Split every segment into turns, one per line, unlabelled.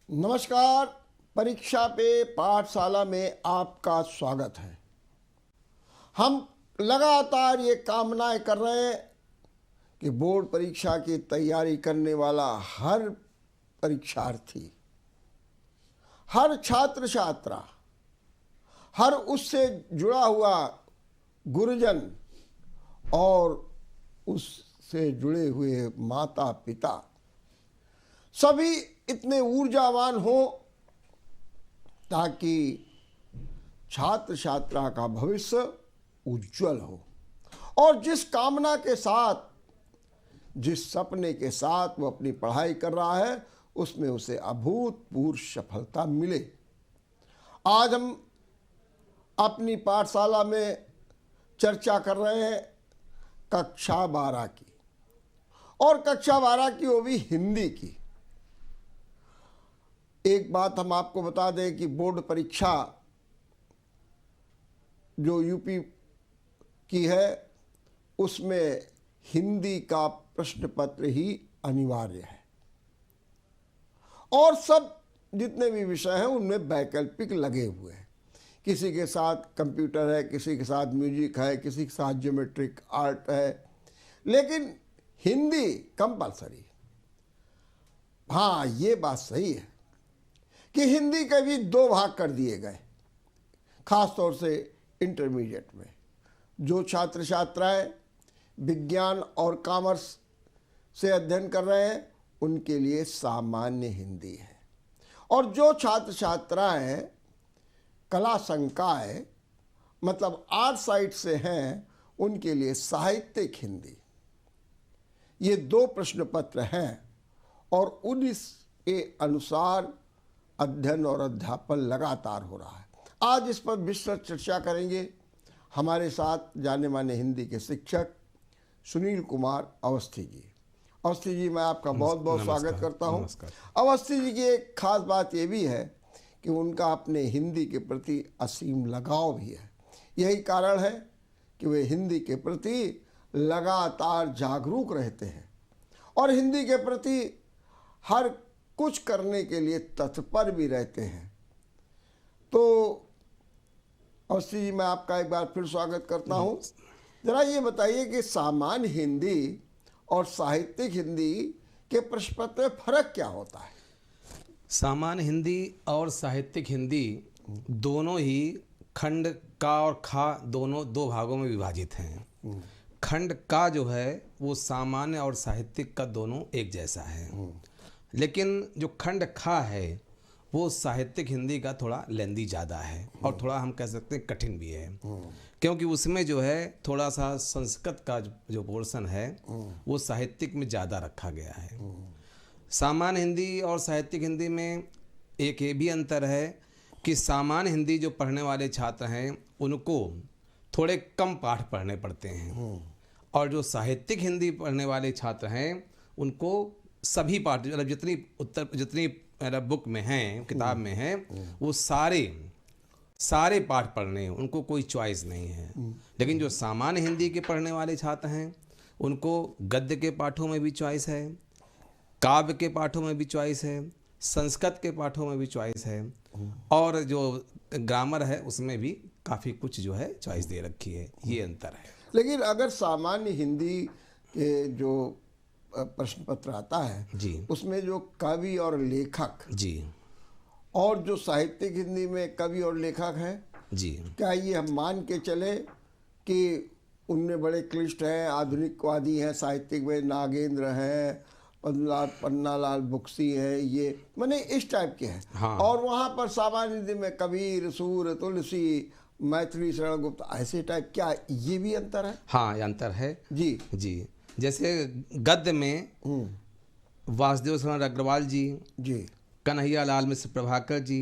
नमस्कार। परीक्षा पे पाठशाला में आपका स्वागत है। हम लगातार ये कामनाएं कर रहे हैं कि बोर्ड परीक्षा की तैयारी करने वाला हर परीक्षार्थी, हर छात्र छात्रा, हर उससे जुड़ा हुआ गुरुजन और उससे जुड़े हुए माता पिता सभी इतने ऊर्जावान हो ताकि छात्र छात्रा का भविष्य उज्जवल हो और जिस कामना के साथ, जिस सपने के साथ वो अपनी पढ़ाई कर रहा है उसमें उसे अभूतपूर्व सफलता मिले। आज हम अपनी पाठशाला में चर्चा कर रहे हैं कक्षा 12 की, और कक्षा 12 की वो भी हिंदी की। एक बात हम आपको बता दें कि बोर्ड परीक्षा जो यूपी की है उसमें हिंदी का प्रश्न पत्र ही अनिवार्य है और सब जितने भी विषय हैं उनमें वैकल्पिक लगे हुए हैं। किसी के साथ कंप्यूटर है, किसी के साथ म्यूजिक है, किसी के साथ ज्योमेट्रिक आर्ट है, लेकिन हिंदी कंपलसरी। हाँ, ये बात सही है कि हिंदी के भी 2 भाग कर दिए गए, खास तौर से इंटरमीडिएट में। जो छात्र छात्राएं विज्ञान और कॉमर्स से अध्ययन कर रहे हैं उनके लिए सामान्य हिंदी है, और जो छात्र छात्राएं कला संकाय मतलब आर्ट साइड से हैं उनके लिए साहित्यिक हिंदी। ये 2 प्रश्न पत्र हैं और उन्हीं के अनुसार अध्ययन और अध्यापन लगातार हो रहा है। आज इस पर विस्तृत चर्चा करेंगे हमारे साथ जाने माने हिंदी के शिक्षक सुनील कुमार अवस्थी जी। अवस्थी जी, मैं आपका बहुत बहुत स्वागत करता हूं। अवस्थी जी की एक खास बात ये भी है कि उनका अपने हिंदी के प्रति असीम लगाव भी है। यही कारण है कि वे हिंदी के प्रति लगातार जागरूक रहते हैं और हिंदी के प्रति हर कुछ करने के लिए तत्पर भी रहते हैं। तो अवस्थी जी, मैं आपका एक बार फिर स्वागत करता हूँ। जरा ये बताइए कि सामान्य हिंदी और साहित्यिक हिंदी के प्रश्न पत्र में फर्क क्या होता है?
सामान्य हिंदी और साहित्यिक हिंदी दोनों ही खंड का और खा दोनों 2 भागों में विभाजित हैं। खंड का जो है वो सामान्य और साहित्यिक का दोनों एक जैसा है, लेकिन जो खंड खा है वो साहित्यिक हिंदी का थोड़ा लेंदी ज़्यादा है और थोड़ा हम कह सकते हैं कठिन भी है, क्योंकि उसमें जो है थोड़ा सा संस्कृत का जो पोर्शन है वो साहित्यिक में ज़्यादा रखा गया है। सामान्य हिंदी और साहित्यिक हिंदी में एक ये भी अंतर है कि सामान्य हिंदी जो पढ़ने वाले छात्र हैं उनको थोड़े कम पाठ पढ़ने पड़ते हैं, और जो साहित्यिक हिंदी पढ़ने वाले छात्र हैं उनको सभी पाठ मतलब जितनी बुक में हैं, किताब में हैं, वो सारे पाठ पढ़ने हैं, उनको कोई चॉइस नहीं है। लेकिन जो सामान्य हिंदी के पढ़ने वाले छात्र हैं उनको गद्य के पाठों में भी चॉइस है, काव्य के पाठों में भी चॉइस है, संस्कृत के पाठों में भी चॉइस है, और जो ग्रामर है उसमें भी काफ़ी कुछ जो है चॉइस दे रखी है। ये अंतर है।
लेकिन अगर सामान्य हिंदी के जो प्रश्न पत्र आता है
जी,
उसमें जो कवि और लेखक
जी,
और जो साहित्यिक हिंदी में कवि और लेखक हैं,
जी,
क्या ये हम मान के चले कि उनमें बड़े क्लिष्ट हैं, आधुनिकवादी हैं? साहित्यिक में नागेंद्र हैं, पन्नालाल बुक्सी हैं, ये माने इस टाइप के हैं।
हाँ।
और वहाँ पर सामान्य हिंदी में कबीर, सूर, तुलसी, मैथिली शरण गुप्त, ऐसे टाइप, क्या ये भी अंतर है?
हाँ, ये अंतर है
जी
जी। जैसे गद्य में वासुदेव शरण अग्रवाल जी, कन्हैया लाल मिश्र प्रभाकर जी,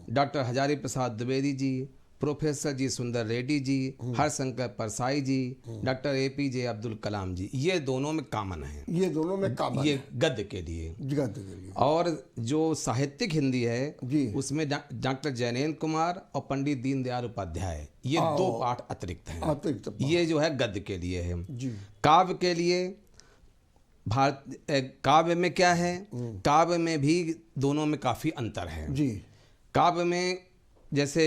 डॉक्टर हजारी प्रसाद द्विवेदी जी, प्रोफेसर जी सुंदर रेड्डी जी, हरशंकर परसाई जी, डॉक्टर APJ अब्दुल कलाम जी, ये दोनों में कॉमन है।
ये दोनों में कॉमन
ये
है
गद्य के लिए।
गद्य के लिए।
और जो साहित्यिक हिंदी है
जी,
उसमें डॉक्टर जयनेन्द्र कुमार और पंडित दीनदयाल उपाध्याय, ये 2 पाठ अतिरिक्त हैं।
अतिरिक्त
ये जो है गद्य के लिए है।
जी।
काव्य के लिए काव्य में क्या है, काव्य में भी दोनों में काफ़ी अंतर है।
जी।
काव्य में जैसे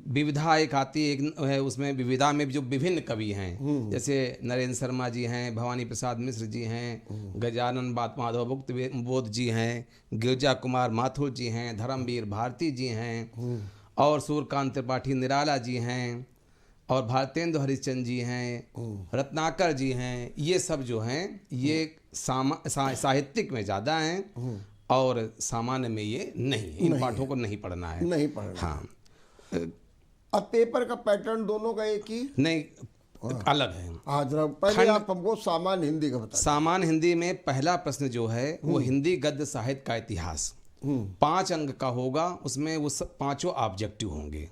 विविधा एक आती है, उसमें विविधा में जो विभिन्न कवि हैं, जैसे नरेंद्र शर्मा जी हैं, भवानी प्रसाद मिश्र जी हैं, गजानन माधव मुक्त बोध जी हैं, गिरजा कुमार माथुर जी हैं, धर्मवीर भारती जी हैं, और सूर्यकांत त्रिपाठी निराला जी हैं, और भारतेंदु हरिश्चंद्र जी हैं, रत्नाकर जी हैं। ये सब जो हैं ये साहित्यिक में ज़्यादा हैं और सामान्य में ये नहीं, इन पाठों को नहीं पढ़ना है,
नहीं पढ़ना।
हाँ।
अब पेपर का पैटर्न दोनों का एक ही
नहीं, अलग है।
हाँ जरा पहले आप हमको सामान्य हिंदी का बताइए।
सामान्य हिंदी में पहला प्रश्न जो है वो हिंदी गद्य साहित्य का इतिहास 5 अंक का होगा। उसमें वो पांचों ऑब्जेक्टिव होंगे।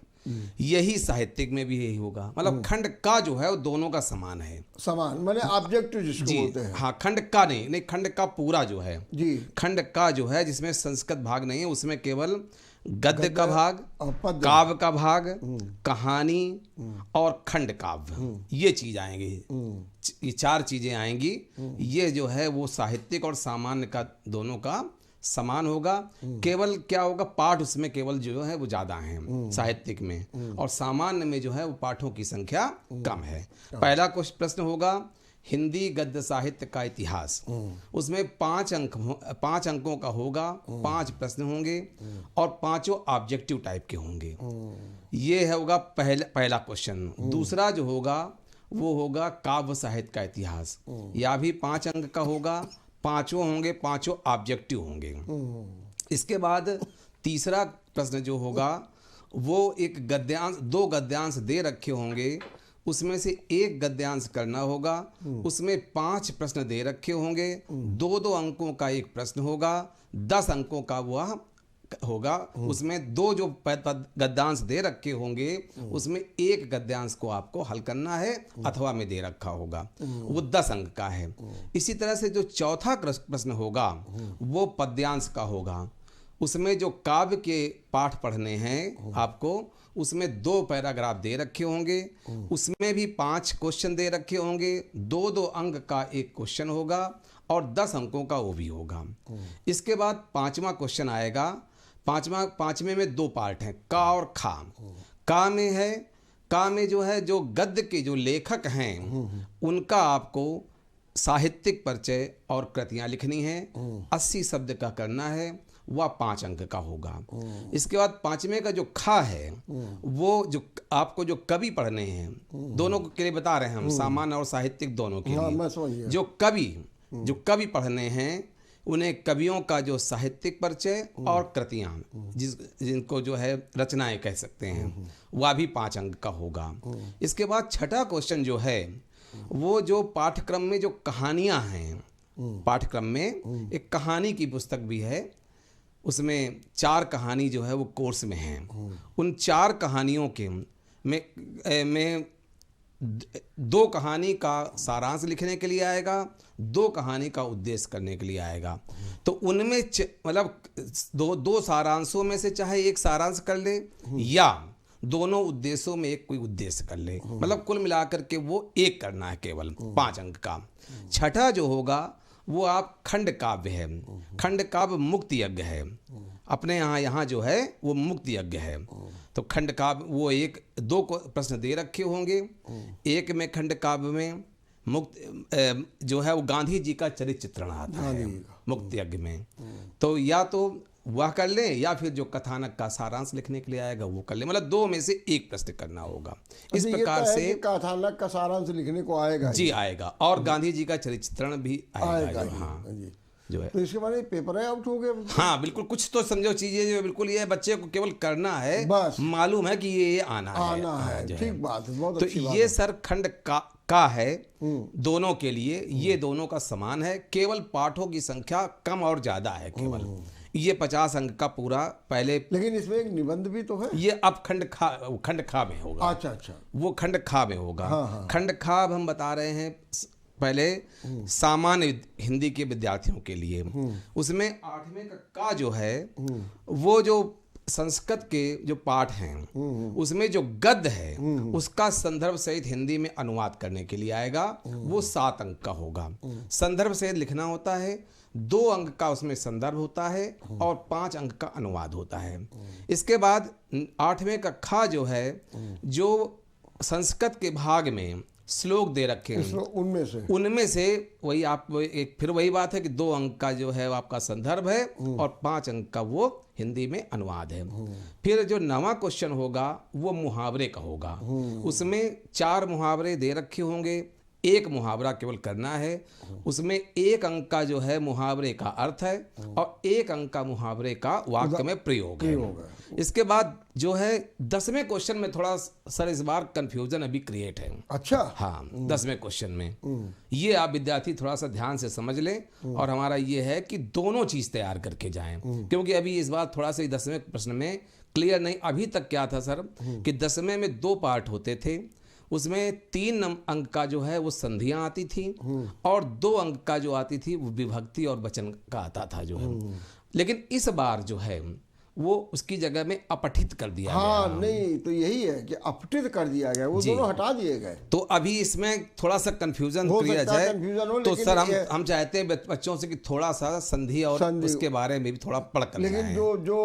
यही साहित्यिक में भी यही होगा। मतलब खंड का जो है वो दोनों का समान है।
समान माने ऑब्जेक्टिव जिसको बोलते हैं।
हाँ, खंड का नहीं, खंड का पूरा जो है
जी,
खंड का जो है जिसमें संस्कृत भाग नहीं है, उसमें केवल गद्य का भाग,
पद्य,
काव्य का भाग, कहानी और खंड काव्य, ये चीज आएंगी। ये 4 चीजें आएंगी। ये जो है वो साहित्यिक और सामान्य का दोनों का समान होगा। केवल क्या होगा, पाठ उसमें केवल जो है वो ज्यादा हैं साहित्यिक में, और सामान्य में जो है वो पाठों की संख्या कम है। पहला प्रश्न होगा हिंदी गद्य साहित्य का इतिहास। उसमें 5 अंकों का होगा, 5 प्रश्न होंगे और पांचों ऑब्जेक्टिव टाइप के होंगे। ये होगा पहला क्वेश्चन। दूसरा जो होगा वो होगा काव्य साहित्य का इतिहास। या भी 5 अंक का होगा, पांचों होंगे, पांचों ऑब्जेक्टिव होंगे। इसके बाद तीसरा प्रश्न जो होगा वो एक गद्यांश, 2 गद्यांश दे रखे होंगे, उसमें से एक गद्यांश करना होगा। उसमें 5 प्रश्न दे रखे होंगे, 2-2 अंकों का एक प्रश्न होगा, 10 अंकों का वह होगा। उसमें 2 जो गद्यांश दे रखे होंगे उसमें एक गद्यांश को आपको हल करना है, अथवा में दे रखा होगा, वो 10 अंक का है। इसी तरह से जो चौथा प्रश्न होगा वो पद्यांश का होगा। उसमें जो काव्य के पाठ पढ़ने हैं आपको, उसमें 2 पैराग्राफ दे रखे होंगे, उसमें भी 5 क्वेश्चन दे रखे होंगे, 2-2 अंक का एक क्वेश्चन होगा और 10 अंकों का वो भी होगा। इसके बाद 5वां क्वेश्चन आएगा। पांचवें में 2 पार्ट हैं, का और खा। का में है, का में जो है जो गद्य के जो लेखक हैं उनका आपको साहित्यिक परिचय और कृतियां लिखनी है। 80 शब्द का करना है, वह 5 अंक का होगा। इसके बाद 5वें का जो खा है वो जो आपको जो कवि पढ़ने हैं, दोनों के लिए बता रहे हैं हम, सामान्य और साहित्यिक दोनों के लिए। जो कवि पढ़ने हैं उन्हें कवियों का जो साहित्यिक परिचय और कृतियां जिनको जो है रचनाएं कह सकते हैं, वह भी 5 अंक का होगा। इसके बाद छठा क्वेश्चन जो है वो जो पाठ्यक्रम में जो कहानियां हैं, पाठ्यक्रम में एक कहानी की पुस्तक भी है, उसमें 4 कहानी जो है वो कोर्स में हैं। उन 4 कहानियों के में 2 कहानी का सारांश लिखने के लिए आएगा, 2 कहानी का उद्देश्य करने के लिए आएगा। तो उनमें मतलब 2 सारांशों में से चाहे एक सारांश कर ले या दोनों उद्देश्यों में एक कोई उद्देश्य कर ले, मतलब कुल मिलाकर के वो एक करना है केवल 5 अंक का। छठा जो होगा वो आप खंड काव्य है। खंड काव्य मुक्त यज्ञ है, अपने यहाँ जो है वो मुक्त यज्ञ है। तो खंड काव्य वो 2 प्रश्न दे रखे होंगे। एक में खंड काव्य में मुक्त जो है वो गांधी जी का चरित्र चित्रण आता है मुक्त यज्ञ में। तो या तो वह कर ले या फिर जो कथानक का सारांश लिखने के लिए आएगा वो कर ले, मतलब 2 में से एक प्रश्न करना होगा। इस प्रकार से
कथानक का सारांश लिखने को आएगा
जी, आएगा। और गांधी जी का चरित्र चित्रण भी आएगा। हाँ जो है,
तो इसके बाद पेपर आउट हो गया।
हाँ बिल्कुल, कुछ तो समझो चीजें जो बिल्कुल ये बच्चे को केवल करना है, बस मालूम है कि ये आना है।
ठीक बात है, बहुत
अच्छी बात है। ये सर खंड का है दोनों के लिए, ये दोनों का समान है। केवल पाठों की संख्या कम और ज्यादा है केवल। ये 50 अंक का पूरा पहले,
लेकिन इसमें एक निबंध भी तो है।
ये अब खंड खा में होगा।
अच्छा, वो
खंड खा में होगा। खंड खा हम बता रहे हैं पहले सामान्य हिंदी के विद्यार्थियों के लिए। उसमें 8वें का जो है वो जो संस्कृत के जो पाठ हैं उसमें जो गद्य है उसका संदर्भ सहित हिंदी में अनुवाद करने के लिए आएगा, वो 7 अंक का होगा। संदर्भ सहित लिखना होता है, 2 अंक का उसमें संदर्भ होता है और 5 अंक का अनुवाद होता है। इसके बाद 8वें कक्षा जो है, जो संस्कृत के भाग में श्लोक दे रखे हैं उनमें से वही आप एक फिर वही बात है कि 2 अंक का जो है वो आपका संदर्भ है और 5 अंक का वो हिंदी में अनुवाद है। फिर जो 9वां क्वेश्चन होगा वो मुहावरे का होगा। उसमें 4 मुहावरे दे रखे होंगे, 1 मुहावरा केवल करना है। उसमें 1 अंक का जो है मुहावरे का अर्थ है और 1 अंक का मुहावरे का वाक्य में प्रयोग है। इसके बाद जो है 10वें क्वेश्चन में थोड़ा सर इस बार कंफ्यूजन अभी क्रिएट है।
अच्छा,
हाँ, 10वें क्वेश्चन में ये आप विद्यार्थी थोड़ा सा ध्यान से समझ लें और हमारा ये है कि दोनों चीज तैयार करके जाएं, क्योंकि अभी इस बार थोड़ा सा 10वें प्रश्न में क्लियर नहीं। अभी तक क्या था सर कि 10वें में 2 पार्ट होते थे, उसमें 3 अंक का जो है वो संधियां आती थी और 2 अंक का जो आती थी वो विभक्ति और वचन का आता था जो है। लेकिन इस बार जो है वो उसकी जगह में अपठित कर दिया
हाँ,
गया।
नहीं तो यही है कि अपठित कर दिया गया, वो दोनों हटा दिए गए।
तो अभी इसमें थोड़ा सा कंफ्यूजन क्लियर जाए तो सर हम चाहते हैं बच्चों से कि थोड़ा सा संधि और उसके बारे में भी थोड़ा पढ़ कर
लेकिन जो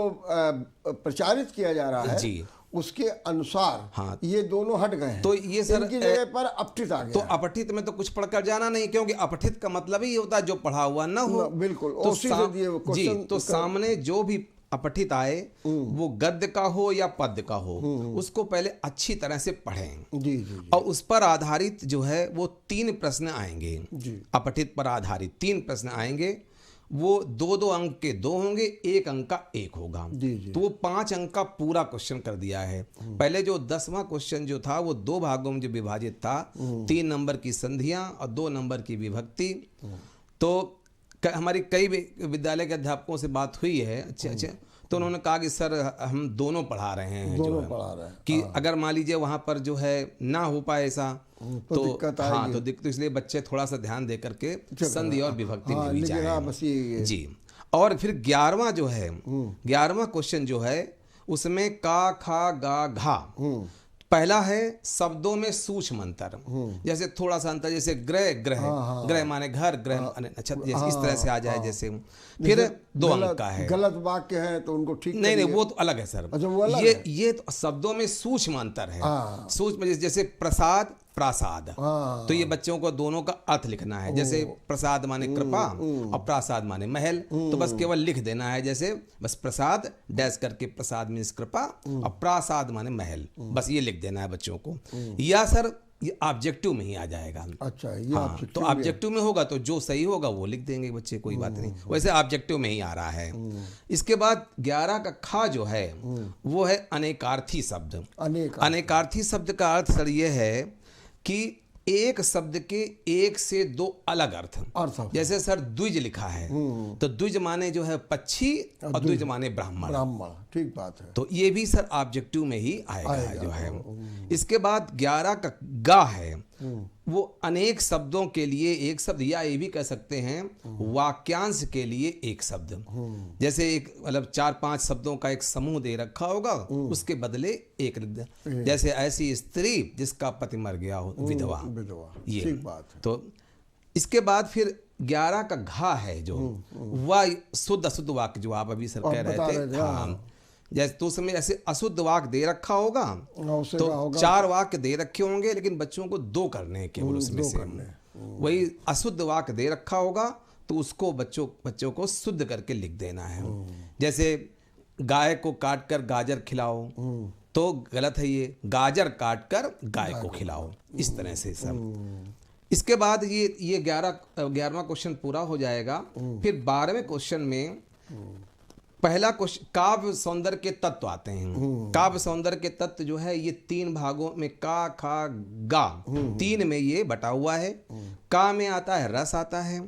प्रचारित किया जा रहा है जी उसके अनुसार हाँ, ये दोनों हट गए हैं।
तो ये सर
इनकी जगह पर अपठित आ गया।
तो अपठित में तो कुछ पढ़कर जाना नहीं, क्योंकि अपठित का मतलब ही होता है जो पढ़ा हुआ न हो।
बिल्कुल,
तो जी, तो सामने जो भी अपठित आए वो गद्य का हो या पद्य का हो उसको पहले अच्छी तरह से पढ़ें
जी, जी, जी।
और उस पर आधारित जो है वो 3 प्रश्न आएंगे
जी।
अपठित पर आधारित 3 प्रश्न आएंगे। वो 2-2 अंक के 2 होंगे, 1 अंक का 1 होगा।
जी, जी।
तो वो 5 अंक का पूरा क्वेश्चन कर दिया है। पहले जो 10वां क्वेश्चन जो था वो 2 भागों में जो विभाजित था, 3 नंबर की संधियां और 2 नंबर की विभक्ति। तो हमारी कई विद्यालय के अध्यापकों से बात हुई है, अच्छे तो उन्होंने कहा कि सर हम दोनों पढ़ा रहे हैं,
दोनों पढ़ा रहे हैं
कि अगर मान लीजिए वहाँ पर जो है ना हो पाए ऐसा तो हाँ, तो इसलिए बच्चे थोड़ा सा ध्यान दे करके संधि और विभक्ति में भी जाएं जी। और फिर 11वां जो है 11वां क्वेश्चन जो है उसमें का खा गा घा पहला है शब्दों में सूक्ष्म अंतर, जैसे थोड़ा सा अंतर, जैसे ग्रह ग्रह ग्रह माने घर, ग्रह माने नक्षत्र, जैसे इस तरह से आ जाए। जैसे फिर 2 अंक का है,
गलत वाक्य है तो उनको ठीक
नहीं वो तो अलग है सर।
अच्छा, वो अलग है।
ये तो शब्दों में सूक्ष्म अंतर है। सूक्ष्म जैसे प्रसाद प्रासाद, तो ये बच्चों को दोनों का अर्थ लिखना है। जैसे प्रसाद माने कृपा और प्रासाद माने महल, तो बस केवल लिख देना है, जैसे बस प्रसाद डैश करके प्रसाद मीन्स कृपा और प्रासाद माने महल, बस ये लिख देना है बच्चों को। या सर ये ऑब्जेक्टिव में ही आ जाएगा।
अच्छा, ये
हाँ, तो ऑब्जेक्टिव में होगा तो जो सही होगा वो लिख देंगे बच्चे, कोई बात नहीं। वैसे ऑब्जेक्टिव में ही आ रहा है। इसके बाद 11 का खा जो है वो है अनेकार्थी शब्द। अनेकार्थी शब्द का अर्थ सर ये है कि एक शब्द के 1 से 2 अलग अर्थ। जैसे सर द्विज लिखा है तो द्विज माने जो है पक्षी और द्विज माने ब्राह्मण।
ठीक बात है।
तो ये भी सर ऑब्जेक्टिव में ही आएगा जो है। इसके बाद 11 का गा है वो अनेक शब्दों के लिए एक शब्द, या ये भी कह सकते हैं वाक्यांश के लिए एक शब्द। जैसे एक मतलब 4-5 शब्दों का एक समूह दे रखा होगा, उसके बदले एक, जैसे ऐसी स्त्री जिसका पति मर गया हो, विधवा। ये ठीक बात है। तो इसके बाद फिर 11 का घा है जो वह शुद्ध अशुद्ध वाक्य जो आप अभी सर कह रहे थे। हाँ, जैसे तो उसमें ऐसे अशुद्ध वाक्य दे रखा होगा तो 4 वाक्य दे रखे होंगे, लेकिन बच्चों को 2 करने हैं केवल उसमें से। वही अशुद्ध वाक्य दे रखा होगा तो उसको बच्चों को शुद्ध करके लिख देना है। जैसे गाय को काट कर गाजर खिलाओ तो गलत है, ये गाजर काट कर गाय को खिलाओ, इस तरह से सब। इसके बाद ये 11वां क्वेश्चन पूरा हो जाएगा। फिर 12वें क्वेश्चन में पहला क्वेश्चन काव्य सौंदर्य के तत्व आते हैं। काव्य सौंदर्य के तत्व जो है ये 3 भागों में का खा गा 3 में ये बटा हुआ है। का में आता है रस आता है,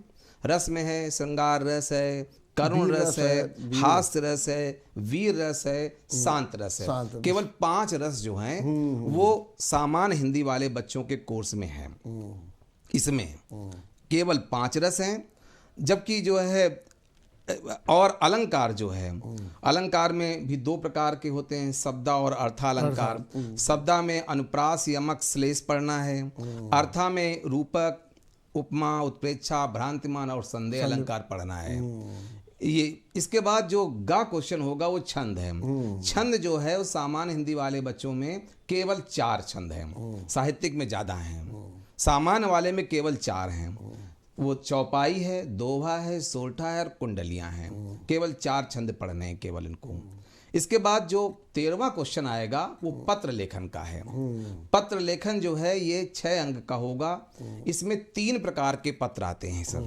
रस में है श्रृंगार रस है, करुण रस है, हास्य रस है, वीर रस है, शांत रस है। केवल 5 रस जो हैं वो सामान्य हिंदी वाले बच्चों के कोर्स में है। इसमें केवल 5 रस हैं, जबकि जो है और अलंकार जो है, अलंकार में भी दो प्रकार के होते हैं, शब्दा और अर्थालंकार। शब्दा में अनुप्रास, यमक, श्लेष पढ़ना है। अर्था में रूपक, उपमा, उत्प्रेक्षा, भ्रांतिमान और संदेह अलंकार पढ़ना है। ये इसके बाद जो गा क्वेश्चन होगा वो छंद है। छंद जो है वो सामान्य हिंदी वाले बच्चों में केवल 4 छंद हैं, साहित्यिक में ज़्यादा हैं। सामान्य वाले में केवल 4 हैं, वो चौपाई है, दोहा है, सोरठा है और कुंडलियाँ हैं। केवल 4 छंद पढ़ने हैं केवल इनको। इसके बाद जो 13वां क्वेश्चन आएगा वो पत्र लेखन का है। पत्र लेखन जो है ये 6 अंक का होगा। इसमें 3 प्रकार के पत्र आते हैं सर।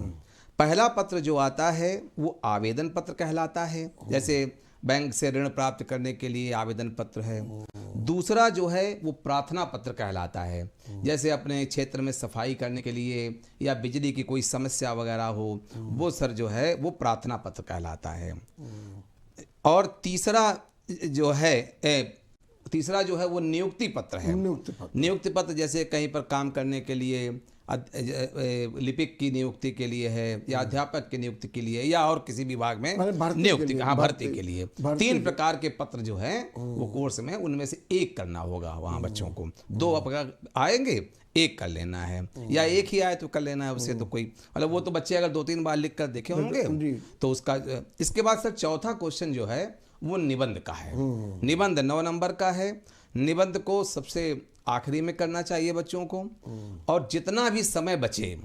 पहला पत्र जो आता है वो आवेदन पत्र कहलाता है, जैसे बैंक से ऋण प्राप्त करने के लिए आवेदन पत्र है। दूसरा जो है वो प्रार्थना पत्र कहलाता है, जैसे अपने क्षेत्र में सफाई करने के लिए या बिजली की कोई समस्या वगैरह हो, वो सर जो है वो प्रार्थना पत्र कहलाता है। और तीसरा जो है वो नियुक्ति पत्र है। नियुक्ति पत्र जैसे कहीं पर काम करने के लिए, लिपिक की नियुक्ति के लिए है, या अध्यापक की नियुक्ति के लिए, या और किसी विभाग में नियुक्ति, भर्ती के लिए। 3 प्रकार के पत्र जो हैं वो कोर्स में, उनमें से एक करना होगा वहाँ बच्चों को। 2 अगर आएंगे एक कर लेना है, या एक ही आए तो कर लेना है, उससे तो कोई मतलब वो तो बच्चे अगर 2-3 बार लिख कर देखे होंगे तो उसका। इसके बाद सर चौथा क्वेश्चन जो है वो निबंध का है। निबंध 9 नंबर का है। निबंध को सबसे आखिरी में करना चाहिए बच्चों को, और जितना भी समय बचे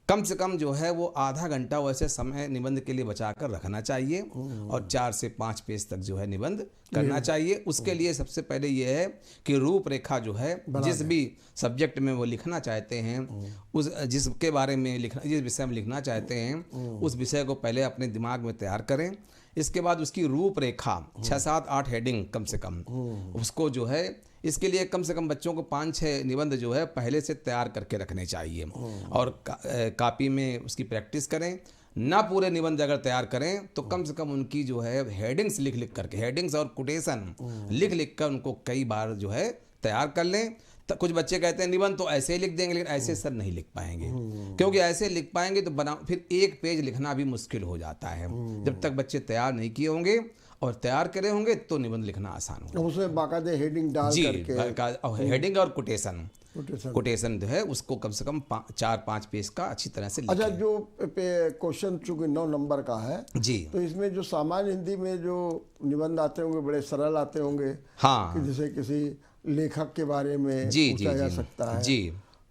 कम से कम जो है वो आधा घंटा वैसे समय निबंध के लिए बचा कर रखना चाहिए, और 4 से 5 पेज तक जो है निबंध करना चाहिए। उसके लिए सबसे पहले ये है कि रूपरेखा जो है जिस भी सब्जेक्ट में वो लिखना चाहते हैं, उस जिसके बारे में लिखना, जिस विषय में लिखना चाहते हैं उस विषय को पहले अपने दिमाग में तैयार करें। इसके बाद उसकी रूपरेखा 6, 7, 8 हेडिंग कम से कम उसको जो है, इसके लिए कम से कम बच्चों को 5-6 निबंध जो है पहले से तैयार करके रखने चाहिए, और कॉपी में उसकी प्रैक्टिस करें। ना पूरे निबंध अगर तैयार करें तो कम से कम उनकी जो है हेडिंग्स लिख करके, हेडिंग्स और कोटेशन लिख कर उनको कई बार जो है तैयार कर लें। तो कुछ बच्चे कहते हैं निबंध तो ऐसे ही लिख देंगे, लेकिन ऐसे सर नहीं लिख पाएंगे, क्योंकि ऐसे लिख पाएंगे तो फिर 1 पेज लिखना भी मुश्किल हो जाता है। जब तक बच्चे तैयार नहीं किए होंगे और तैयार करे होंगे तो निबंध लिखना आसान होगा।
उसमें बाकायदे हेडिंग डाल करके,
हेडिंग और कोटेशन जो है उसको कम से कम 4-5 पेज का अच्छी तरह से लिखें।
अच्छा, जो क्वेश्चन चूंकि 9 नंबर का है
जी,
तो इसमें जो सामान्य हिंदी में जो निबंध आते होंगे बड़े सरल आते होंगे।
हाँ,
कि जैसे किसी लेखक के बारे में पूछा जा सकता है जी।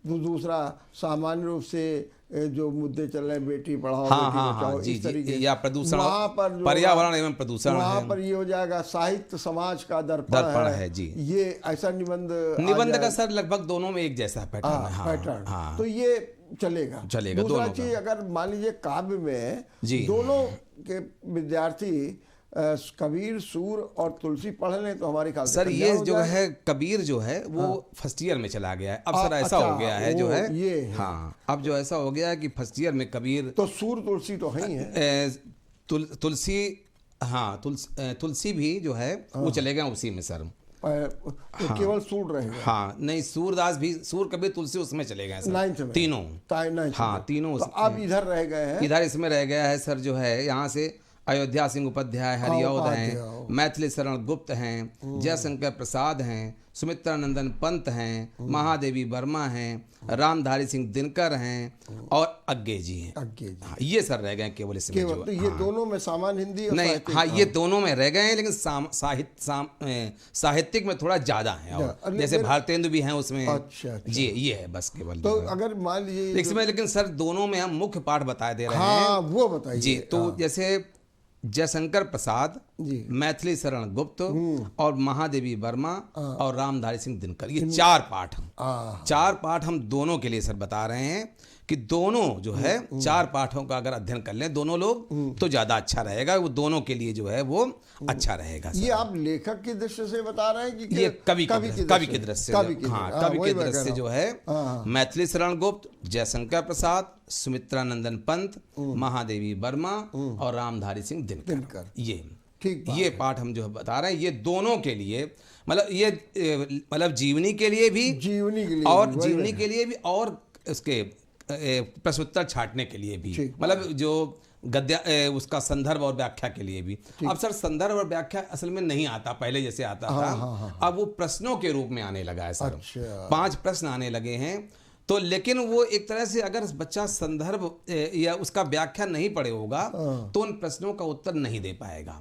तो दूसरा सामान्य रूप से जो मुद्दे चल रहे हैं, बेटी पढ़ाओ बेटी बचाओ, इस तरीके,
या प्रदूषण,
वहाँ पर
पर्यावरण एवं प्रदूषण,
वहाँ पर ये हो जाएगा साहित्य समाज का दर्पण है
जी।
ये ऐसा निबंध
का सर लगभग दोनों में एक जैसा पैटर्न है।
पैटर्न तो ये चलेगा। दूसरा चीज, अगर मान लीजिए काव्य में दोनों के विद्यार्थी कबीर, सूर और तुलसी पढ़ लें तो हमारे ख्याल से
सर ये जो है कबीर जो है वो फर्स्ट ईयर में चला गया है अब। सर ऐसा हो गया है जो है
ये
हाँ, अब जो ऐसा हो गया है कि फर्स्ट ईयर में कबीर,
तो सूर तुलसी तो है ही है।
तुलसी, हाँ तुलसी भी जो है वो चलेगा उसी में सर।
तो केवल सूर रहेगा।
हाँ नहीं, सूरदास भी, सूर कबीर तुलसी उसमें चले गए सर, तीनों। हाँ तीनों।
तो अब इधर रह गए हैं,
इधर इसमें रह गया है सर जो है, यहाँ से अयोध्या सिंह उपाध्याय हरिऔध हैं, मैथिली शरण गुप्त हैं, जयशंकर प्रसाद हैं, सुमित्रा नंदन पंत हैं, महादेवी वर्मा हैं, रामधारी सिंह दिनकर हैं और अग्गे जी हैं। हाँ, ये सर रह गए केवल इसमें जो,
तो ये दोनों में सामान्य हिंदी और
नहीं, हाँ ये दोनों में रह गए हैं, लेकिन साहित्यिक में थोड़ा ज्यादा है, और जैसे भारतेंदु भी हैं उसमें।
अच्छा।
जी ये है बस केवल।
तो अगर मान लीजिए
इसमें, लेकिन सर दोनों में हम मुख्य पाठ बता दे रहे हैं,
वो बताइए
जी। तो जैसे जयशंकर प्रसाद, मैथिली शरण गुप्त और महादेवी वर्मा और रामधारी सिंह दिनकर, ये 4 पाठ हम दोनों के लिए सर बता रहे हैं कि दोनों जो है 4 पाठों का अगर अध्ययन कर लें दोनों लोग तो ज्यादा अच्छा रहेगा, वो दोनों के लिए जो है वो अच्छा रहेगा।
ये आप लेखक की दृष्टि से बता रहे हैं कि
ये कवि की दृष्टि से, हाँ कवि की दृष्टि से जो है मैथिली शरण गुप्त, जयशंकर प्रसाद, सुमित्रा नंदन पंत, महादेवी वर्मा और रामधारी सिंह दिनकर, ये पाठ हम जो बता रहे हैं, ये दोनों के लिए, मतलब जीवनी के लिए भी, और जीवनी के लिए भी, और उसके प्रश्नोत्तर छांटने के लिए भी, मतलब जो उसका संदर्भ और व्याख्या के लिए भी। अब सर संदर्भ और व्याख्या असल में नहीं आता, पहले जैसे आता था। अब वो प्रश्नों के रूप में आने लगा है सर।
अच्छा।
5 प्रश्न आने लगे हैं। तो लेकिन वो एक तरह से अगर बच्चा संदर्भ या उसका व्याख्या नहीं पढ़े होगा तो उन प्रश्नों का उत्तर नहीं दे पाएगा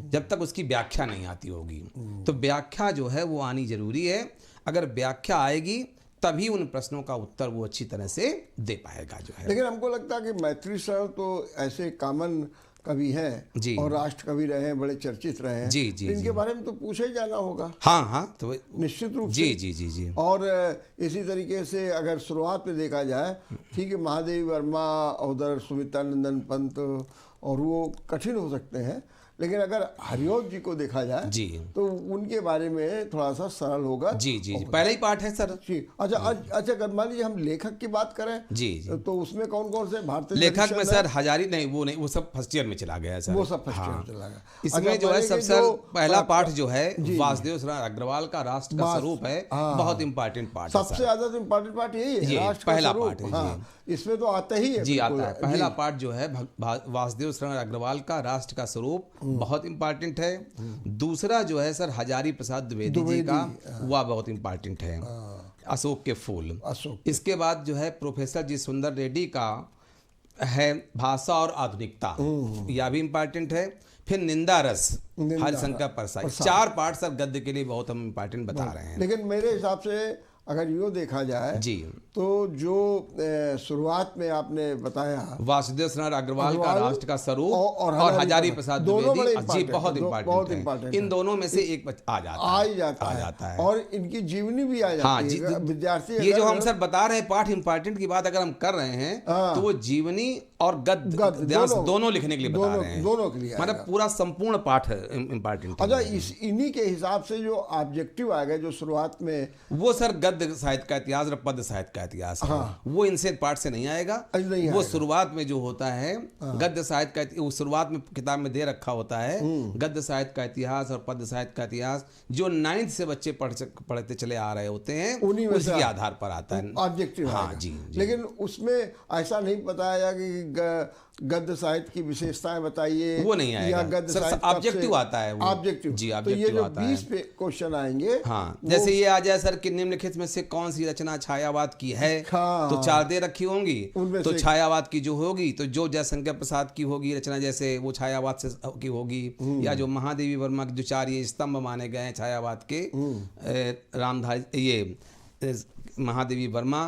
जब तक उसकी व्याख्या नहीं आती होगी। तो व्याख्या जो है वो आनी जरूरी है। अगर व्याख्या आएगी तभी उन प्रश्नों का उत्तर वो अच्छी तरह से दे पाएगा जो है।
लेकिन हमको लगता है कि मैत्री शरण तो ऐसे कॉमन कवि हैं
जी।
और राष्ट्र कवि रहे हैं, बड़े चर्चित रहे हैं।
जी, जी,
इनके
जी।
बारे में तो पूछा ही जाना होगा।
हाँ हाँ, तो
निश्चित रूप
जी
से।
जी जी जी।
और इसी तरीके से अगर शुरुआत में देखा जाए, ठीक है, महादेवी वर्मा, उधर सुमित्रानंदन पंत, और वो कठिन हो सकते हैं, लेकिन अगर हरिओम जी को देखा जाए
जी
तो उनके बारे में थोड़ा सा सरल होगा।
जी जी जी, पहला ही पाठ है सर।
जी। अच्छा अच्छा, अगर मान लीजिए हम लेखक की बात करें
जी जी।
तो उसमें कौन कौन से भारतीय
लेखक में
tradition
सर हजारी नहीं, वो नहीं, वो सब फर्स्ट ईयर में चला गया है सर।
वो सब फर्स्ट ईयर
हाँ।
में चला गया।
इसमें
अच्छा,
जो है
माने
सब
कि
सर
जो
पहला पाठ जो है
जी,
वासुदेव शरण अग्रवाल का राष्ट्र का स्वरूप है,
हाँ।
बहुत इंपॉर्टेंट पाठ है
सबसे
सर।
ज्यादा तो इम्पोर्टेंट पार्ट यही है,
ये
राष्ट्र का
पहला
स्वरूप।
पाठ है, जी।
हाँ, इसमें तो आता ही है।
जी
बिल्कुल।
आता है। पहला
जी।
पाठ जो है वासुदेव शरण अग्रवाल का राष्ट्र का स्वरूप, बहुत इंपॉर्टेंट है। दूसरा जो है सर हजारी प्रसाद द्विवेदी जी का, वह बहुत इंपॉर्टेंट है, अशोक के फूल।
अशोक।
इसके बाद जो है प्रोफेसर जी सुंदर रेड्डी का है भाषा और आधुनिकता, यह भी इंपॉर्टेंट है। फिर निंदा रस हरिशंकर परसाई। 4 पार्ट सर गद्य के लिए बहुत हम इंपॉर्टेंट बता रहे हैं।
लेकिन मेरे हिसाब से अगर यूँ देखा जाए
जी,
तो जो शुरुआत में आपने बताया
वासुदेव शरण अग्रवाल का राष्ट्र का स्वरूप
और
और हजारी प्रसाद
दोनों बड़े
द्विवेदी, जी बहुत
बहुत
इंपॉर्टेंट है। इन दोनों में से एक आ जाता है।
और इनकी जीवनी भी आ
हाँ
जाती
जी,
है। विद्यार्थी
ये जो
अगर-
हम सर बता रहे हैं पाठ इंपॉर्टेंट की बात अगर हम कर रहे हैं
हाँ।
तो वो जीवनी और गद्य दोनों लिखने के लिए बता रहे हैं।
दोनों के लिए
मतलब
आएगा।
पूरा संपूर्ण पाठ इंपॉर्टेंट
अच्छा, इन्हीं के हिसाब से जो ऑब्जेक्टिव आएगा, जो शुरुआत में
वो सर गद्य साहित्य का इतिहास और पद्य साहित्य का इतिहास है।
हाँ।
वो इनसे पाठ से नहीं आएगा।
नहीं
वो
आएगा।
शुरुआत में जो होता है गद्य साहित्य का, वो शुरुआत में किताब में दे रखा होता है गद्य साहित्य का इतिहास और पद्य साहित्य का इतिहास, जो 9th से बच्चे पढ़ते चले आ रहे होते हैं,
उन्हीं में से
उसके आधार पर आता है
ऑब्जेक्टिव
हाँ
आएगा।
जी।
लेकिन उसमें ऐसा नहीं बताया कि गद्य साहित्य की विशेषताएं बताइए,
वो नहीं आएगा।
या गद्य
सर,
साहित्य
ऑब्जेक्टिव आता है वो।
ऑब्जेक्टिव।
जी,
तो ये
ऑब्जेक्टिव
जो
आता है।
20 पे क्वेश्चन आएंगे,
हाँ, जैसे ये आ जाए सर कि निम्नलिखित में से कौन सी रचना छायावाद की है,
हाँ।
तो 4 दे रखी होंगी।
उनमें
तो
से-
छायावाद की जो होगी, तो जो जयशंकर प्रसाद की होगी रचना, जैसे वो छायावाद से की होगी, या जो महादेवी वर्मा के जो 4 ये स्तंभ माने गए हैं छायावाद के, रामधारी ये महादेवी वर्मा,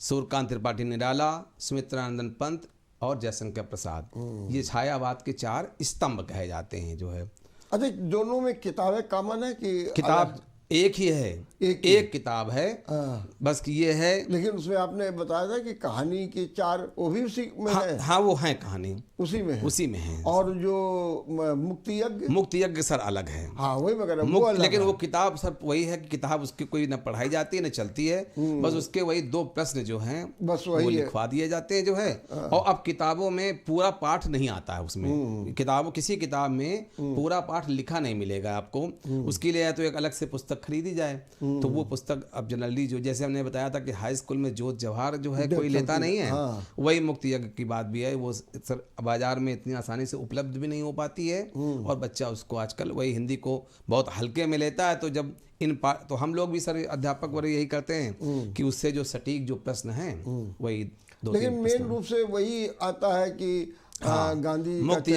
सूर्यकांत त्रिपाठी निराला, सुमित्रानंदन पंत और जयशंकर प्रसाद, ये छायावाद के 4 स्तंभ कहे जाते हैं जो है।
अच्छा, दोनों में किताबें कॉमन है कि
किताब एक ही है, एक किताब है, बस कि ये है।
लेकिन उसमें आपने बताया था कि कहानी की 4 वो भी उसी में है।
हाँ वो है कहानी,
उसी में है।
उसी में है।
और जो मुक्ति यज्ञ,
मुक्ति यज्ञ सर अलग है।
हाँ वही मैं कह रहा हूँ, वो अलग
लेकिन
है।
वो किताब सर वही है कि किताब उसकी कोई न पढ़ाई जाती है न चलती है, बस उसके वही 2 प्रश्न जो हैं
बस
वो
वही है।
लिखवा दिए जाते हैं जो है। और अब किताबों में पूरा पाठ नहीं आता है उसमें, किसी किताब में पूरा पाठ लिखा नहीं मिलेगा आपको। उसके लिए तो एक अलग से पुस्तक खरीदी जाए, तो वो पुस्तक अब जनरली जो जैसे हमने बताया था कि हाई स्कूल में जोत जवाहर जो है कोई लेता नहीं है, वही मुक्ति यज्ञ की बात भी है। वो सर बाजार में इतनी आसानी से उपलब्ध भी नहीं हो पाती है, और बच्चा उसको आजकल वही हिंदी को बहुत हल्के में लेता है। तो जब तो हम लोग भी सर अध्यापक वर्ग यही करते हैं कि उससे जो सटीक जो प्रश्न हैं वही 2-3
लेकिन मेन रूप से वही आता है कि गांधी
मुक्ति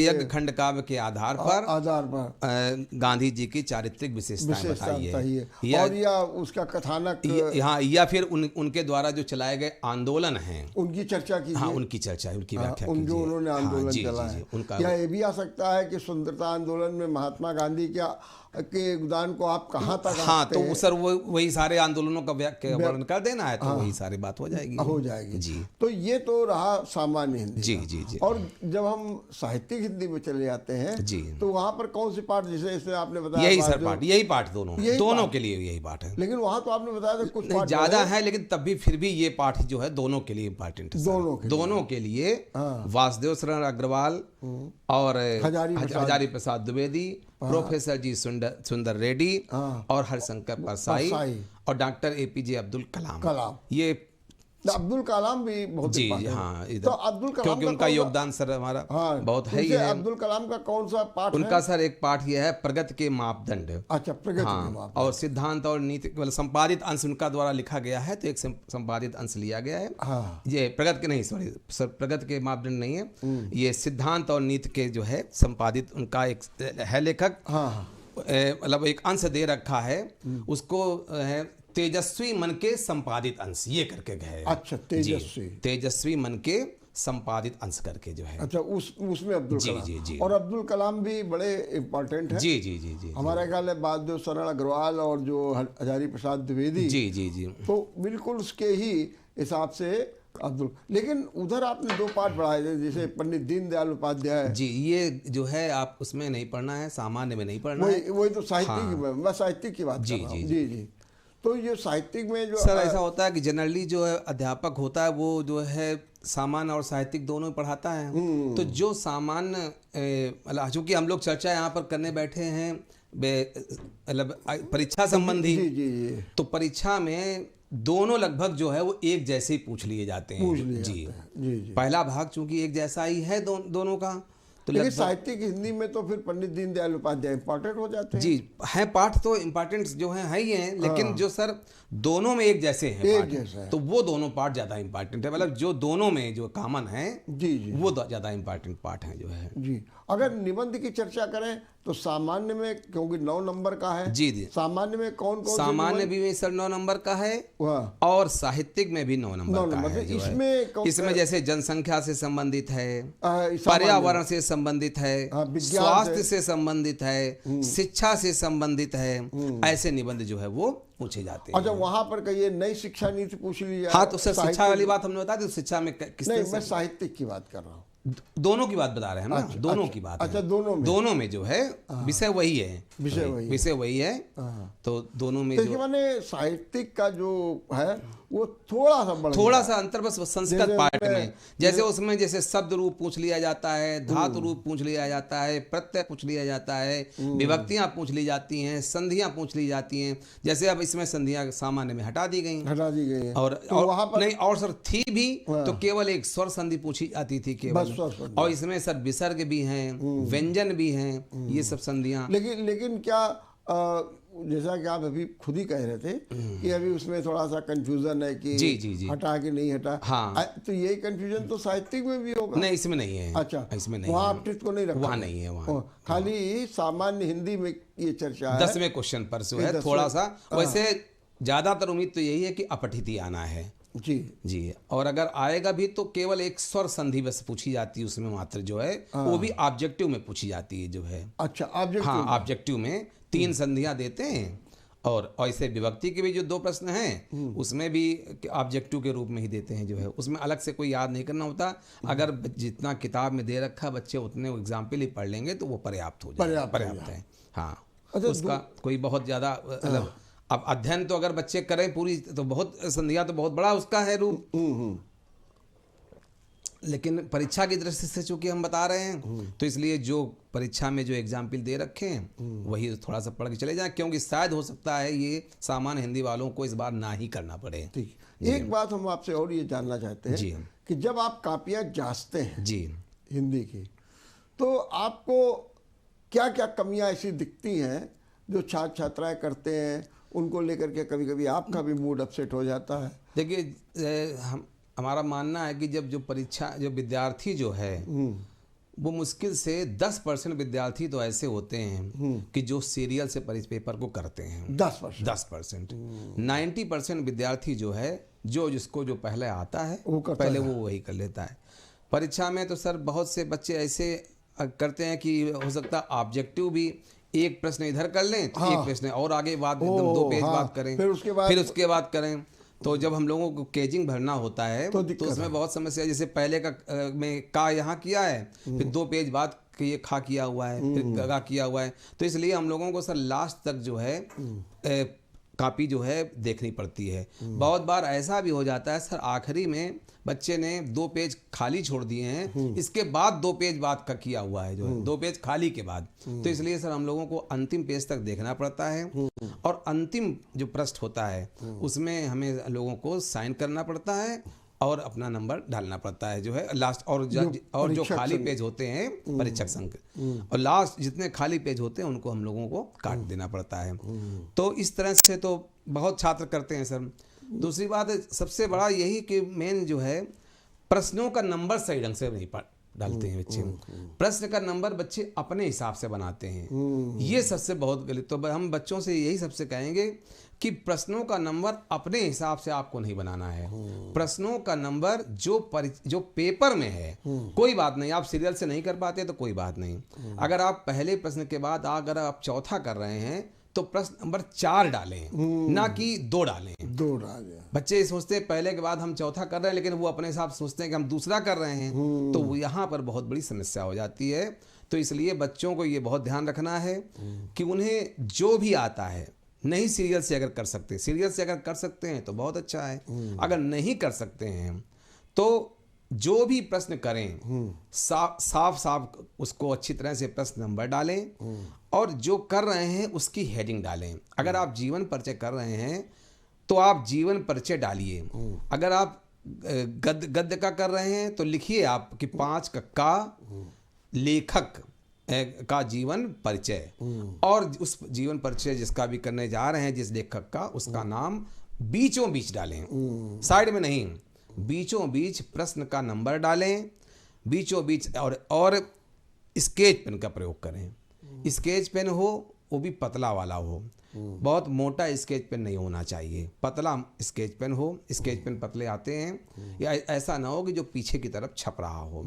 यज्ञ खंड काव्य के आधार पर गांधी जी की चारित्रिक विशेषताएं बताइए,
और या उसका कथानक,
हाँ, या फिर उनके द्वारा जो चलाए गए आंदोलन हैं
उनकी चर्चा कीजिए।
हाँ, उनकी चर्चा, उनकी व्याख्या कीजिए।
जो उन्होंने आंदोलन चलाया,
उनका
या ये भी आ सकता है कि स्वतंत्रता आंदोलन में महात्मा गांधी के योगदान को आप कहाँ तक
हाँ, तो सर वही सारे आंदोलनों का वर्णन कर देना है, तो वही सारी बात हो जाएगी
जी। तो ये तो रहा सामान्य हिंदी
जी
का।
जी जी।
और जब हम साहित्यिक हिंदी में चले जाते हैं
जी,
तो वहाँ पर कौन से पाठ, जैसे इसमें आपने बताया
यही सर पाठ, यही पाठ दोनों के लिए यही पाठ है।
लेकिन वहाँ तो आपने बताया था कुछ पाठ
ज्यादा है, लेकिन तब भी फिर भी ये पाठ जो है दोनों के लिए इंपॉर्टेंट है। दोनों के लिए वासुदेव शरण अग्रवाल और हजारी प्रसाद द्विवेदी, प्रोफेसर जी सुंदर रेड्डी और हरिशंकर परसाई और डॉक्टर APJ अब्दुल कलाम, ये
अब्दुल कलाम भी बहुत
जी
important है।
हाँ, इधर
तो अब्दुल कलाम
क्योंकि
का
उनका
कौन सा-
योगदान सर हमारा
हाँ,
बहुत है ही
उनसे
है।
अब्दुल कलाम का कौन सा पाठ है?
उनका सर एक पाठ यह है प्रगति के मापदंड।
अच्छा, प्रगति के
हाँ,
माप।
और सिद्धांत और नीति मतलब संपादित अंश उनका द्वारा लिखा गया है, तो एक संपादित अंश लिया गया है।
हाँ,
ये प्रगति के नहीं, सॉरी सर, प्रगति के मापदंड नहीं है, ये सिद्धांत और नीति के जो है संपादित उनका एक है लेखक,
हाँ, हाँ,
मतलब एक अंश दे रखा है उसको, है तेजस्वी मन के संपादित अंश ये करके है।
अच्छा, तेजस्वी।
तेजस्वी मन के संपादित अंश करके जो है।
अच्छा, उसमें अब्दुल
जी,
कलाम।
जी, जी।
और अब्दुल कलाम भी बड़े इम्पोर्टेंट है।
जी जी जी जी
हमारा ख्याल है बाद जो शरण अग्रवाल और जो हजारी प्रसाद द्विवेदी,
जी जी जी
तो बिल्कुल उसके ही हिसाब से अब्दुल। लेकिन उधर आपने दो पाठ बढ़ाए थे, जैसे पंडित दीनदयाल उपाध्याय।
जी, ये जो है आप उसमें नहीं पढ़ना है, सामान्य में नहीं पढ़ना है।
वही तो साहित्यिक
हाँ।
मैं साहित्यिक की बात
जी,
कर रहा हूँ।
जी,
जी जी। तो ये साहित्यिक में जो
सर ऐसा होता है कि जनरली जो है अध्यापक होता है वो जो है सामान्य और साहित्यिक दोनों ही पढ़ाता है। तो जो सामान्य मतलब चूंकि हम लोग चर्चा यहाँ पर करने बैठे हैं मतलब परीक्षा संबंधी,
जी जी जी,
तो परीक्षा में दोनों लगभग जो है वो एक जैसे ही पूछ लिए जाते हैं।
पूछ लिए
जी
जाते हैं। जी जी।
पहला भाग चूंकि एक जैसा ही है दोनों का, तो
लेकिन
लगभग
साहित्यिक हिंदी में तो फिर पंडित दीनदयाल उपाध्याय इंपॉर्टेंट हो जाते हैं।
जी है, पाठ तो इम्पोर्टेंट जो है ही हैं, लेकिन जो सर दोनों में एक जैसे हैं
एक
पाठ,
जैसा है।
तो वो दोनों पाठ ज़्यादा इम्पोर्टेंट है, मतलब जो दोनों में जो कॉमन है
जी जी
वो ज़्यादा इम्पोर्टेंट पाठ है जो है।
जी। अगर निबंध की चर्चा करें तो सामान्य में, क्योंकि 9 नंबर का है,
जी जी,
सामान्य में कौन कौन
सामान्य भी सर 9 नंबर का है,
वह
और साहित्यिक में भी 9 नंबर का है जो है। इसमें जैसे जनसंख्या से संबंधित है, पर्यावरण से संबंधित है,
विज्ञान
स्वास्थ्य से संबंधित है, शिक्षा से संबंधित है, ऐसे निबंध जो है वो पूछे जाते हैं।
अच्छा, वहां पर कहिए नई शिक्षा नीति पूछ ली जाए।
हाँ, तो सर शिक्षा वाली बात हमने बता दी, तो शिक्षा में किस
नहीं,
तरह
मैं
से
साहित्यिक की बात कर रहा हूँ।
दोनों की बात बता रहे हैं ना,
अच्छा,
दोनों
अच्छा,
की बात
अच्छा,
है।
दोनों में
जो है विषय वही है, विषय वही है, तो दोनों में
देखिए, माने साहित्यिक का जो है वो थोड़ा
सा अंतर बस संस्कृत पाठ में, जैसे उसमें जैसे शब्द रूप पूछ लिया जाता है, धातु रूप पूछ लिया जाता है, प्रत्यय पूछ लिया जाता है, विभक्तियां पूछ ली जाती हैं, संधियां पूछ ली जाती हैं। जैसे अब इसमें संधियां सामान्य में हटा दी गई और
तो वहां पर
नहीं, और सर थी भी तो केवल एक स्वर संधि पूछी जाती थी केवल, और इसमें सर विसर्ग भी हैं, व्यंजन भी हैं, ये सब संधियां।
लेकिन क्या जैसा कि आप अभी खुद ही कह रहे थे कि अभी उसमें थोड़ा सा कंफ्यूजन है कि
जी जी जी,
हटा कि नहीं हटा।
हाँ,
तो यही कंफ्यूजन तो साहित्यिक में भी होगा।
नहीं, इसमें नहीं है।
अच्छा,
इसमें नहीं,
वहाँ आप को नहीं रखा,
वहाँ नहीं है, वहाँ
खाली सामान्य हिंदी में ये चर्चा है।
10वें क्वेश्चन पर जो है थोड़ा सा, वैसे ज्यादातर उम्मीद तो यही है कि अपठित ही आना है।
जी
जी, और अगर आएगा भी तो केवल एक स्वर संधि बस पूछी जाती है उसमें मात्र जो है, वो भी ऑब्जेक्टिव में पूछी जाती है जो है।
अच्छा, ऑब्जेक्टिव।
हाँ, ऑब्जेक्टिव में 3 संधियां देते हैं, और ऐसे विभक्ति के भी जो 2 प्रश्न हैं उसमें भी ऑब्जेक्टिव के रूप में ही देते हैं जो है, उसमें अलग से कोई याद नहीं करना होता। अगर जितना किताब में दे रखा बच्चे उतने एग्जाम्पल ही पढ़ लेंगे तो वो पर्याप्त हो जाए, पर्याप्त है। हाँ,
अच्छा,
उसका कोई बहुत ज़्यादा मतलब, अब अध्ययन तो अगर बच्चे करें पूरी तो बहुत संधिया तो बहुत बड़ा उसका है रूप, लेकिन परीक्षा की दृष्टि से चूंकि हम बता रहे हैं तो इसलिए जो परीक्षा में जो एग्जाम्पल दे रखे हैं वही थोड़ा सा पढ़ के चले जाएं, क्योंकि शायद हो सकता है ये सामान्य हिंदी वालों को इस बार ना ही करना पड़े।
ठीक, एक बात हम आपसे और ये जानना चाहते हैं
जी
कि जब आप कापियाँ जांचते हैं
जी
हिंदी की, तो आपको क्या क्या कमियां ऐसी दिखती हैं जो छात्र छात्राएं करते हैं, उनको लेकर के कभी कभी आपका भी मूड अपसेट हो जाता है?
देखिए, हमारा मानना है कि जब जो विद्यार्थी जो है वो मुश्किल से 10% विद्यार्थी तो ऐसे होते हैं कि जो सीरियल से पेपर को करते हैं। 10%। 90% विद्यार्थी जो है जिसको जो पहले आता है पहले वो वही कर लेता है। परीक्षा में तो सर बहुत से बच्चे ऐसे करते हैं कि हो सकता है ऑब्जेक्टिव भी एक प्रश्न इधर कर लें तो एक प्रश्न और आगे बात एकदम 2 पेज बात करें, फिर उसके बाद करें। तो जब हम लोगों को केजिंग भरना होता है तो उसमें बहुत समस्या, जैसे पहले का में का यहाँ किया है, फिर 2 पेज बाद ये खा किया हुआ है, फिर गा किया हुआ है, तो इसलिए हम लोगों को सर लास्ट तक जो है कॉपी जो है देखनी पड़ती है। बहुत बार ऐसा भी हो जाता है सर, आखिरी में बच्चे ने 2 पेज खाली छोड़ दिए हैं, इसके बाद 2 पेज बाद का किया हुआ है जो है, 2 पेज खाली के बाद। तो इसलिए सर हम लोगों को अंतिम पेज तक देखना पड़ता है और अंतिम जो प्रश्न होता है उसमें हमें लोगों को साइन करना पड़ता है और अपना नंबर डालना पड़ता है जो है लास्ट। और जो खाली पेज होते हैं परीक्षक संघ और लास्ट जितने खाली पेज होते हैं उनको हम लोगों को काट देना पड़ता है। तो इस तरह से तो बहुत छात्र करते हैं सर। दूसरी बात सबसे बड़ा यही कि मेन जो है प्रश्नों का नंबर सही ढंग से नहीं डालते हैं बच्चे। प्रश्न का नंबर बच्चे अपने हिसाब से बनाते हैं, ये सबसे बहुत गलत। तो हम बच्चों से यही सबसे कहेंगे कि प्रश्नों का नंबर अपने हिसाब से आपको नहीं बनाना है। प्रश्नों का नंबर जो पेपर में है, कोई बात नहीं, आप सीरियल से नहीं कर पाते तो कोई बात नहीं। अगर आप पहले प्रश्न के बाद अगर आप चौथा कर रहे हैं तो प्रश्न नंबर 4 डालें, ना कि 2 डालें।
2 डालें।
बच्चे सोचते हैं पहले के बाद हम चौथा कर रहे हैं, लेकिन वो अपने हिसाब से सोचते हैं कि हम दूसरा कर रहे हैं, तो यहाँ पर बहुत बड़ी समस्या हो जाती है। तो इसलिए बच्चों को ये बहुत ध्यान रखना है कि उन्हें जो भी आता है, नहीं सीरियल से अगर कर सकते हैं, सीरियल से अगर कर सकते हैं तो बहुत अच्छा है, अगर नहीं कर सकते हैं तो जो भी प्रश्न करें साफ उसको अच्छी तरह से प्रश्न नंबर डालें और जो कर रहे हैं उसकी हेडिंग डालें। अगर आप जीवन परिचय कर रहे हैं तो आप जीवन परिचय डालिए। अगर आप गद्य का कर रहे हैं तो लिखिए आप कि 5 का लेखक का जीवन परिचय, और उस जीवन परिचय जिसका भी करने जा रहे हैं जिस लेखक का, उसका नाम बीचों बीच डालें, साइड में नहीं, बीचों बीच प्रश्न का नंबर डालें, बीचों बीच। और स्केच पेन का प्रयोग करें। स्केच पेन हो वो भी पतला वाला हो, बहुत मोटा स्केच पेन नहीं होना चाहिए, पतला स्केच पेन हो। स्केच पेन पतले आते हैं, या ऐसा ना हो कि जो पीछे की तरफ छप रहा हो।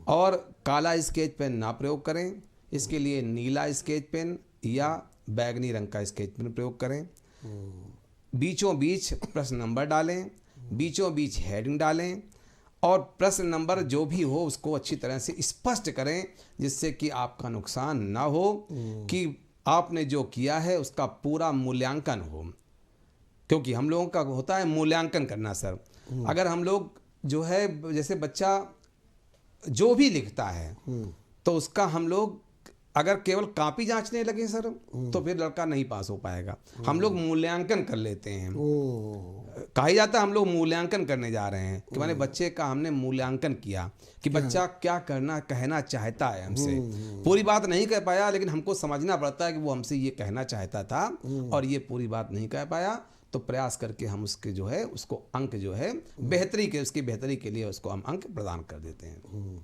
और काला स्केच पेन ना प्रयोग करें, इसके लिए नीला स्केच पेन या बैगनी रंग का स्केच पेन प्रयोग करें। बीचों बीच प्रश्न नंबर डालें, बीचों बीच हेडिंग डालें और प्रश्न नंबर जो भी हो उसको अच्छी तरह से स्पष्ट करें, जिससे कि आपका नुकसान ना हो, कि आपने जो किया है उसका पूरा मूल्यांकन हो। क्योंकि हम लोगों का होता है मूल्यांकन करना सर। अगर हम लोग जो है, जैसे बच्चा जो भी लिखता है तो उसका हम लोग अगर केवल कॉपी जांचने लगे सर तो फिर लड़का नहीं पास हो पाएगा। हम लोग मूल्यांकन कर लेते हैं, कहा जाता है हम लोग मूल्यांकन करने जा रहे हैं, कि माने बच्चे का हमने मूल्यांकन किया कि बच्चा क्या कहना चाहता है हमसे। पूरी बात नहीं कह पाया, लेकिन हमको समझना पड़ता है कि वो हमसे ये कहना चाहता था और ये पूरी बात नहीं कह पाया, तो प्रयास करके हम उसके जो है उसको अंक जो है उसकी बेहतरी के लिए उसको हम अंक प्रदान कर देते हैं।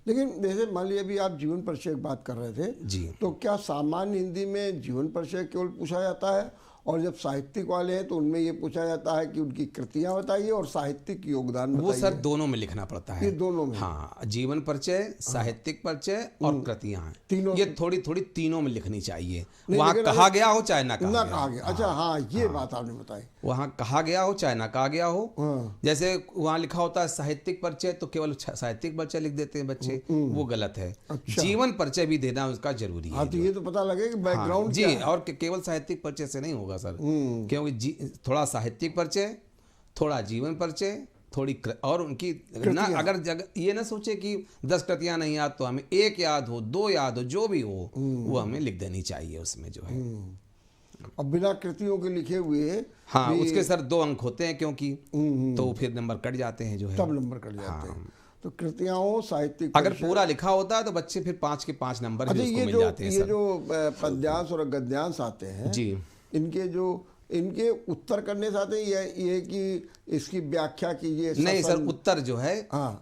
लेकिन जैसे मान लीजिए अभी आप जीवन परिचय की बात कर रहे थे
जी, तो
क्या सामान्य हिंदी में जीवन परिचय केवल पूछा जाता है, और जब साहित्यिक वाले हैं तो उनमें ये पूछा जाता है कि उनकी कृतियां बताइए और साहित्यिक योगदान बताइए?
वो सर दोनों में लिखना पड़ता है।
ये दोनों में?
हाँ, जीवन परिचय, साहित्यिक परिचय और कृतियां, तीनों ये थोड़ी तीनों में लिखनी चाहिए। वहाँ कहा गया हो चाहे ना कहा गया।
अच्छा, हाँ, ये बात आपने बताई।
वहाँ कहा गया हो चाहे ना कहा गया हो। जैसे वहाँ लिखा होता है साहित्यिक परिचय, तो केवल साहित्यिक परिचय लिख देते हैं बच्चे, वो गलत है। जीवन परिचय भी देना उसका जरूरी है।
तो ये तो पता लगे कि बैकग्राउंड
जी, और केवल साहित्यिक परिचय से नहीं होगा सर, क्योंकि थोड़ा साहित्यिक परिचय, थोड़ा जीवन परिचय, थोड़ी और उनकी ना, अगर ये ना सोचे कि 10 कृतियां नहीं याद तो हमें 1 याद हो, 2 याद हो, जो भी हो वो हमें लिख देनी चाहिए उसमें जो है।
अब बिना कृतियों के लिखे हुए,
हाँ, उसके सर 2 अंक होते हैं, क्योंकि तो फिर नंबर कट जाते हैं जो है,
तब नंबर कट जाते हैं। तो कृतियां हो, साहित्यिक,
अगर पूरा लिखा होता है तो बच्चे फिर 5 के 5 नंबर भी उसको मिल जाते हैं।
ये जो पद्यांश और गद्यांश आते हैं
जी,
इनके उत्तर करने से आते हैं, ये कि इसकी व्याख्या कीजिए?
नहीं सर, उत्तर जो है,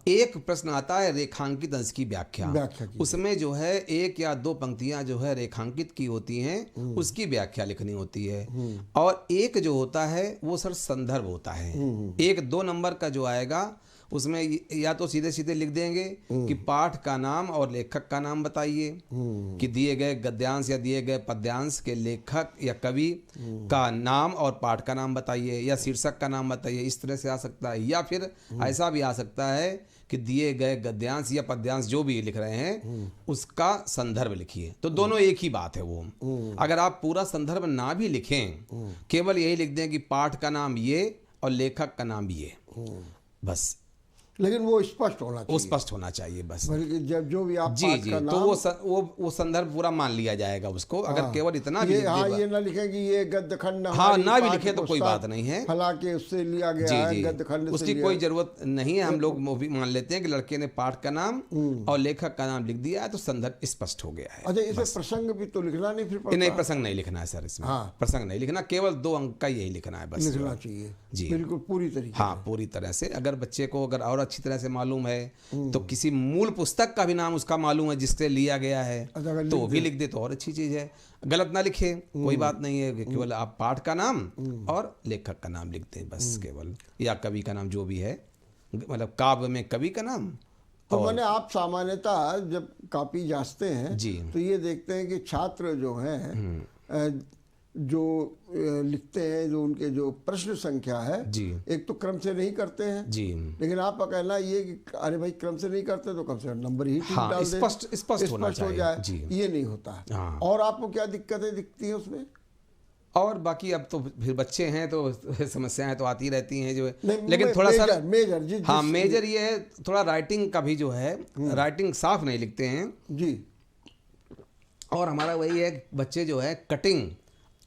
एक प्रश्न आता है रेखांकित अंश की व्याख्या, उसमें जो है 1 या 2 पंक्तियां जो है रेखांकित की होती हैं, उसकी व्याख्या लिखनी होती है। और एक जो होता है वो सर संदर्भ होता है। 1-2 नंबर का जो आएगा उसमें या तो सीधे सीधे लिख देंगे कि पाठ का नाम और लेखक का नाम बताइए, कि दिए गए गद्यांश या दिए गए पद्यांश के लेखक या कवि का नाम और पाठ का नाम बताइए, या शीर्षक का नाम बताइए। इस तरह से आ सकता है। या फिर ऐसा भी आ सकता है कि दिए गए गद्यांश या पद्यांश जो भी लिख रहे हैं उसका संदर्भ लिखिए। तो दोनों एक ही बात है वो। अगर आप पूरा संदर्भ ना भी लिखें, केवल यही लिख दें कि पाठ का नाम ये और लेखक का नाम ये, बस।
लेकिन वो स्पष्ट होना
वो
चाहिए,
स्पष्ट होना चाहिए बस।
बल्कि जब जो भी आप
जी
पाठ
जी,
का
तो
नाम
वो संदर्भ पूरा मान लिया जाएगा उसको। अगर
हाँ,
केवल इतना भी
ये
लिख
हाँ
देगा,
ये ना लिखे कि ये गद्यखंड
हाँ
हमारी
ना भी
पाठ्य
लिखे तो कोई
पुस्तक
बात नहीं है।
फला के उससे लिया गया
जी
है,
जी,
गद्यखंड से
उसकी
लिया
कोई जरूरत नहीं है। हम लोग वो भी मान लेते हैं कि लड़के ने पाठ का नाम और लेखक का नाम लिख दिया है तो संदर्भ स्पष्ट हो गया है।
अच्छा, इसे प्रसंग भी तो लिखना नहीं फिर पड़ता?
नहीं, प्रसंग नहीं लिखना है सर इसमें।
हाँ।
प्रसंग नहीं लिखना, केवल 2 अंक का यही लिखना है बस।
लिखना चाहिए
जी।
बिल्कुल पूरी तरीके
हाँ, पूरी तरह से। अगर बच्चे को अगर और अच्छी तरह से मालूम है तो किसी मूल पुस्तक का भी नाम उसका मालूम है जिससे लिया गया है,
अच्छा, अगर
तो वो भी लिख दे तो और अच्छी चीज है। गलत ना लिखे, कोई बात नहीं है, केवल आप पाठ का नाम और लेखक का नाम लिख दें बस केवल, या कवि का नाम जो भी है, मतलब काव्य में कवि का नाम।
तो मैंने आप सामान्यतः जब कॉपी जांचते हैं
जी।
तो ये देखते हैं कि छात्र जो हैं जो लिखते हैं, जो उनके जो प्रश्न संख्या है,
जी
एक तो क्रम से नहीं करते हैं
जी,
लेकिन आपका कहना ये कि अरे भाई क्रम से नहीं करते तो कम से कम नंबर ही ठीक
हाँ,
डाल दें,
स्पष्ट होना
हो
चाहिए।
जाए।
जी।
ये नहीं होता है।
हाँ।
और आपको क्या दिक्कतें दिखती हैं उसमें?
और बाकी अब तो फिर बच्चे हैं तो समस्याएं तो आती रहती हैं जो,
नहीं,
लेकिन थोड़ा सा
मेजर
हाँ, मेजर ये है थोड़ा राइटिंग का भी जो है, राइटिंग साफ नहीं लिखते हैं
जी।
और हमारा वही है, बच्चे जो है कटिंग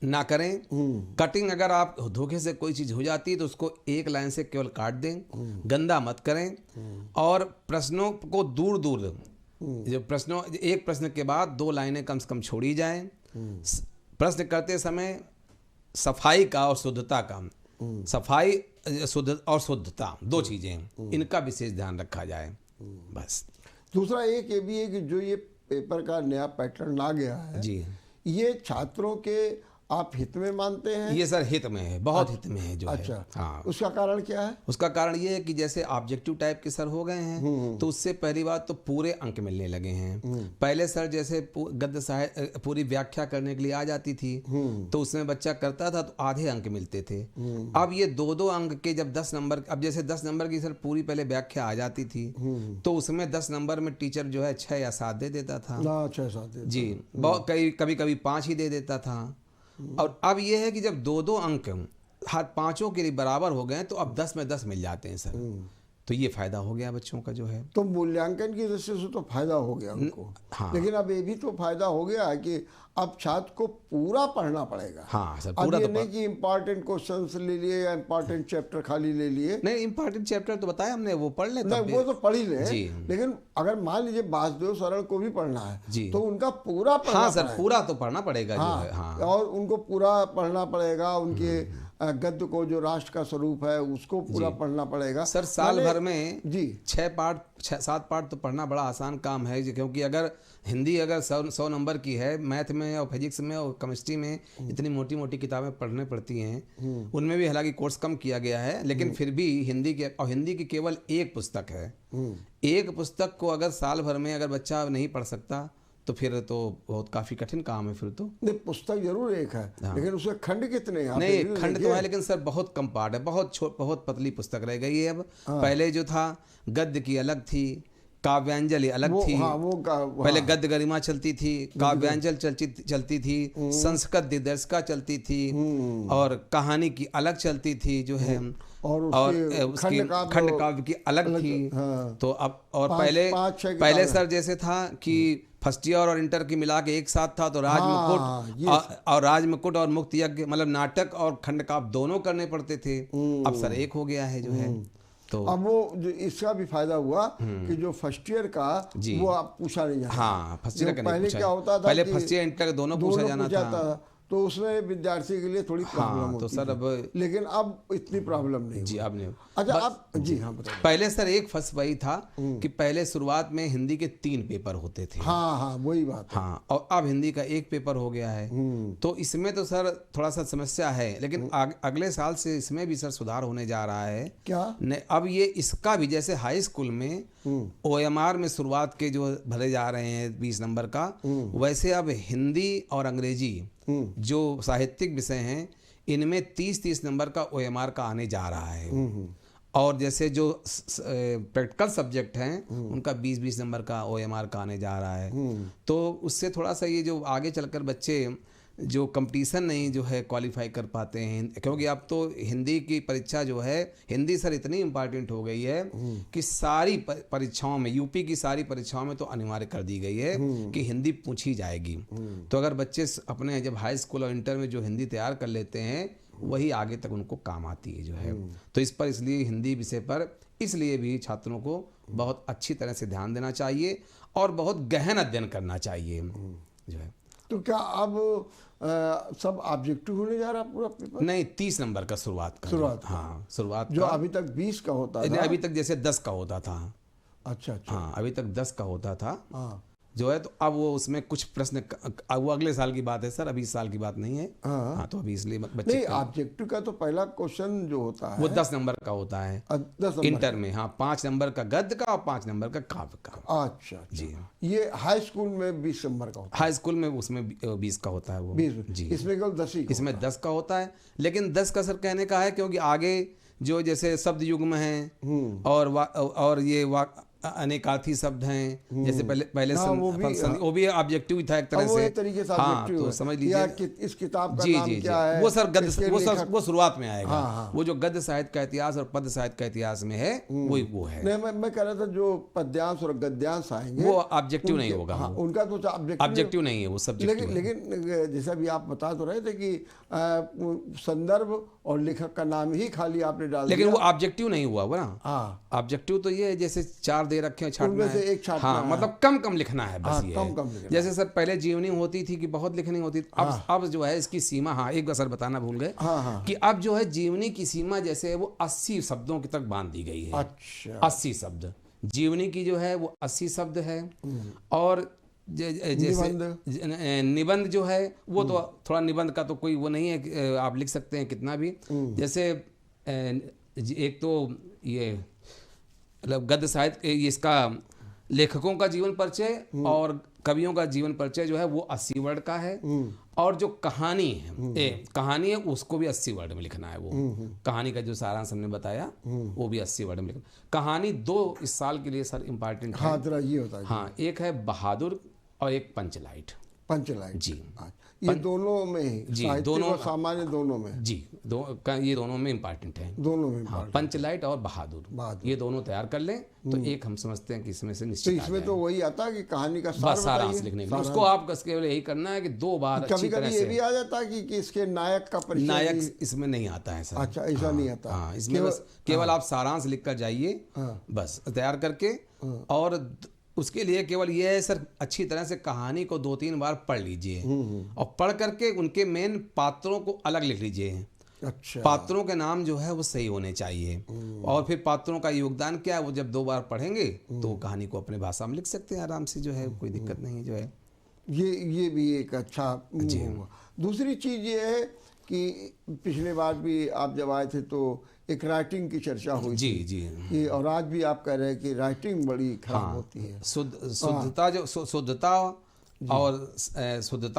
ना करें। कटिंग अगर आप धोखे से कोई चीज़ हो जाती है तो उसको एक लाइन से केवल काट दें, गंदा मत करें। और प्रश्नों को दूर दूर, जो प्रश्नों, एक प्रश्न के बाद 2 लाइनें कम से कम छोड़ी जाएं। प्रश्न करते समय सफाई का और शुद्धता का, सफाई शुद्ध और शुद्धता 2 चीज़ें, इनका विशेष ध्यान रखा जाए बस।
दूसरा एक ये भी है कि जो ये पेपर का नया पैटर्न आ गया है
जी,
ये छात्रों के आप हित में मानते हैं?
ये सर हित में है, बहुत हित में है जो
अच्छा
है। हाँ,
उसका कारण क्या है?
उसका कारण ये है कि जैसे ऑब्जेक्टिव टाइप के सर हो गए हैं तो उससे पहली बात तो पूरे अंक मिलने लगे हैं। पहले सर जैसे गद्य साहित्य पूरी व्याख्या करने के लिए आ जाती थी तो उसमें बच्चा करता था तो आधे अंक मिलते थे। अब ये 2-2 अंक के जब 10 नंबर, अब जैसे 10 नंबर की सर पूरी पहले व्याख्या आ जाती थी तो उसमें 10 नंबर में टीचर जो है 6 या 7 दे देता था।
6-7
जी, बहुत कभी कभी 5 ही दे देता था। और अब ये है कि जब 2-2 अंक हर 5 के लिए बराबर हो गए तो अब 10 में 10 मिल जाते हैं सर। तो ये फायदा हो गया बच्चों का जो है।
तो मूल्यांकन की दृष्टि से तो फायदा हो गया उनको।
हाँ।
लेकिन अब ये भी तो फायदा हो गया है कि अब छात्र को पूरा पढ़ना पड़ेगा।
हाँ सर,
अब
पूरा
ये
तो
नहीं कि इम्पोर्टेंट क्वेश्चंस ले लिए या इम्पोर्टेंट चैप्टर खाली ले लिए।
नहीं, इम्पोर्टेंट चैप्टर तो बताया हमने, वो पढ़ ले।
नहीं, वो तो पढ़ ही ले,
जी।
लेकिन अगर मान लीजिए वासुदेव सरल को भी पढ़ना है
जी।
तो उनका पूरा पढ़ना
हाँ सर,
पड़ेगा।
पूरा तो पढ़ना पड़ेगा जो है।
हाँ,
हाँ,
और उनको पूरा पढ़ना पड़ेगा, उनके गद्य को जो राष्ट्र का स्वरूप है उसको पूरा पढ़ना पड़ेगा
सर। साल भर में
जी
6-7 पाठ तो पढ़ना बड़ा आसान काम है क्योंकि अगर हिंदी अगर 100 नंबर की है, मैथ में और फिजिक्स में और केमिस्ट्री में इतनी मोटी मोटी किताबें पढ़ने पड़ती हैं। उनमें भी हालांकि कोर्स कम किया गया है लेकिन फिर भी हिंदी की केवल एक पुस्तक है। एक पुस्तक को अगर साल भर में अगर बच्चा नहीं पढ़ सकता तो फिर तो बहुत काफी कठिन काम है फिर तो।
नहीं, पुस्तक जरूर एक है लेकिन उसके खंड कितने हैं?
नहीं, खंड तो है लेकिन सर बहुत कम पार्ट है, बहुत पतली पुस्तक रह गई है अब। पहले जो था गद्य की अलग थी, काव्यांजलि अलग थी। पहले गद्य गरिमा चलती थी, काव्यांजल चलती थी, संस्कृत दिदर्शिका चलती थी और कहानी की अलग चलती थी जो है, और उसकी खंड काव्य की अलग थी। तो अब और पहले सर जैसे था कि फर्स्ट ईयर और इंटर की मिला के एक साथ था तो राजमुकुट और मुक्त यज्ञ मतलब नाटक और खंड काव्य दोनों करने पड़ते थे। अब सर एक हो गया है जो है। तो
अब वो इसका भी फायदा हुआ कि जो फर्स्ट ईयर का वो आप पूछा नहीं जाता।
हाँ, फर्स्ट ईयर का नहीं
पहले
पूछा।
क्या होता था,
पहले फर्स्ट ईयर इंटर दोनों पूछा जाना था।
तो उसमें विद्यार्थी के लिए थोड़ी प्रॉब्लम
हाँ,
होती
तो सर
थी।
अब
लेकिन अब इतनी प्रॉब्लम नहीं
जी
होती।
अब नहीं।
अच्छा आप जी हाँ बताइए।
पहले सर एक फर्स्ट वही था कि पहले शुरुआत में हिंदी के 3 पेपर होते थे।
हाँ हाँ वही बात है।
हाँ, और अब हिंदी का 1 पेपर हो गया है। तो इसमें तो सर थोड़ा सा समस्या है, लेकिन अगले साल से इसमें भी सर सुधार होने जा रहा है।
क्या?
अब ये इसका भी जैसे हाई स्कूल में OMR में शुरुआत के जो भरे जा रहे हैं 20 नंबर का, वैसे अब हिंदी और अंग्रेजी जो साहित्यिक विषय हैं इनमें 30-30 नंबर का OMR का आने जा रहा है। और जैसे जो प्रैक्टिकल सब्जेक्ट हैं उनका 20-20 नंबर का OMR का आने जा रहा है। तो उससे थोड़ा सा ये जो आगे चलकर बच्चे जो कंपटीशन नहीं जो है क्वालिफाई कर पाते हैं, क्योंकि अब तो हिंदी की परीक्षा जो है, हिंदी सर इतनी इम्पॉर्टेंट हो गई है कि सारी परीक्षाओं में, यूपी की सारी परीक्षाओं में तो अनिवार्य कर दी गई है कि हिंदी पूछी जाएगी। तो अगर बच्चे अपने जब हाई स्कूल और इंटर में जो हिंदी तैयार कर लेते हैं वही आगे तक उनको काम आती है जो है। तो इस पर इसलिए हिंदी विषय पर इसलिए भी छात्रों को बहुत अच्छी तरह से ध्यान देना चाहिए और बहुत गहन अध्ययन करना चाहिए जो है।
तो क्या अब सब ऑब्जेक्टिव होने जा रहा पूरा पेपर?
नहीं, 30 नंबर का शुरुआत हाँ शुरुआत
जो अभी तक 20 का होता था।
अभी तक जैसे 10 का होता था।
अच्छा अच्छा।
हाँ, अभी तक 10 का होता था
हाँ
जो है। तो अब वो उसमें कुछ प्रश्न वो अगले साल की बात है सर, अभी इस साल की बात नहीं है। हाँ, तो अभी इसलिए बच्चे
नहीं, ऑब्जेक्टिव का तो पहला क्वेश्चन जो होता है
वो 10 नंबर का होता है
10 नंबर
इंटर में। हाँ, 5 नंबर का गद्य का और 5 नंबर का काव्य का।
अच्छा
जी।
ये हाई स्कूल में 20 नंबर का होता
हाई स्कूल में उसमें 20 का होता है वो।
20
जी।
इसमें केवल 10 ही
इसमें 10 का होता है, लेकिन 10 का सर कहने का है क्योंकि आगे जो जैसे शब्द युग्म है और ये अनेकार्थी शब्द हैं, जैसे पहले वो भी ऑब्जेक्टिव था एक तरह से।
तरीके से
हाँ, तो समझ लीजिए
इस किताब का
जी
नाम
जी
क्या है,
वो सर गद्य वो शुरुआत में आएगा।
हाँ।
वो जो गद्य साहित्य का इतिहास और पद्य साहित्य का इतिहास में है वही वो है।
नहीं, मैं कह रहा था जो पद्यांश और गद्यांश आएंगे
वो ऑब्जेक्टिव नहीं होगा।
हाँ, उनका तो
ऑब्जेक्टिव नहीं है, वो सब्जेक्टिव।
लेकिन जैसा भी आप बता तो रहे थे कि संदर्भ और लेखक का नाम ही खाली आपने डाल दिया,
लेकिन वो ऑब्जेक्टिव नहीं हुआ वो ना।
हाँ,
ऑब्जेक्टिव तो ये है जैसे 4 दे रखे हैं, छाटना
से एक छाटना
हाँ, मतलब कम लिखना है बस। ये
कम लिखना।
जैसे सर पहले जीवनी होती थी कि बहुत लिखनी होती थी, अब जो है इसकी सीमा, हाँ एक बार सर बताना भूल गए कि अब जो है जीवनी की सीमा जैसे है वो 80 शब्दों की तक बांध दी गई है।
अच्छा।
80 शब्द जीवनी की जो है वो 80 शब्द है। और जैसे निबंध जो है वो तो थोड़ा, निबंध का तो कोई वो नहीं है, आप लिख सकते हैं कितना भी। जैसे एक तो ये मतलब गद्य साहित्य इसका लेखकों का जीवन परिचय और कवियों का जीवन परिचय जो है वो 80 वर्ड का है। और जो कहानी है उसको भी 80 वर्ड में लिखना है। वो कहानी का जो सारांश हमने बताया वो भी 80 वर्ड में लिखना। कहानी 2 इस साल के लिए सर इम्पोर्टेंट है।
हाँ, ये होता है।
हाँ, एक है बहादुर और एक पंचलाइट।
जी। ये दोनों में
जी, दोनों
सामान्य दोनों में
जी ये दोनों में इम्पोर्टेंट है।
दोनों में
हाँ, पंचलाइट और बहादुर ये दोनों तैयार कर लें तो एक हम समझते हैं कि इसमें से निश्चित
तो इसमें तो वही आता है कि कहानी का
सारांश लिखने के लिए उसको आप केवल यही करना है कि 2 बार अच्छी तरह से।
ये भी आ जाता है कि इसके नायक का परिचय।
नायक इसमें नहीं आता है सर।
अच्छा, ऐसा नहीं आता।
हाँ, इसमें बस केवल आप सारांश लिख कर जाइए बस तैयार करके। और उसके लिए केवल ये है सर, अच्छी तरह से कहानी को 2-3 बार पढ़ लीजिए और पढ़ करके उनके मेन पात्रों को अलग लिख लीजिए।
अच्छा।
पात्रों के नाम जो है वो सही होने चाहिए और फिर पात्रों का योगदान क्या है वो जब 2 बार पढ़ेंगे तो कहानी को अपने भाषा में लिख सकते हैं आराम से, जो है कोई दिक्कत नहीं जो है। ये
भी एक अच्छा हुआ। दूसरी चीज़ ये है कि पिछले बार भी आप जब आए थे तो एक राइटिंग की चर्चा हुई
जी
थी।
जी।
और आज भी आप कह रहे हैं कि राइटिंग बड़ी खराब होती है। शुद्धता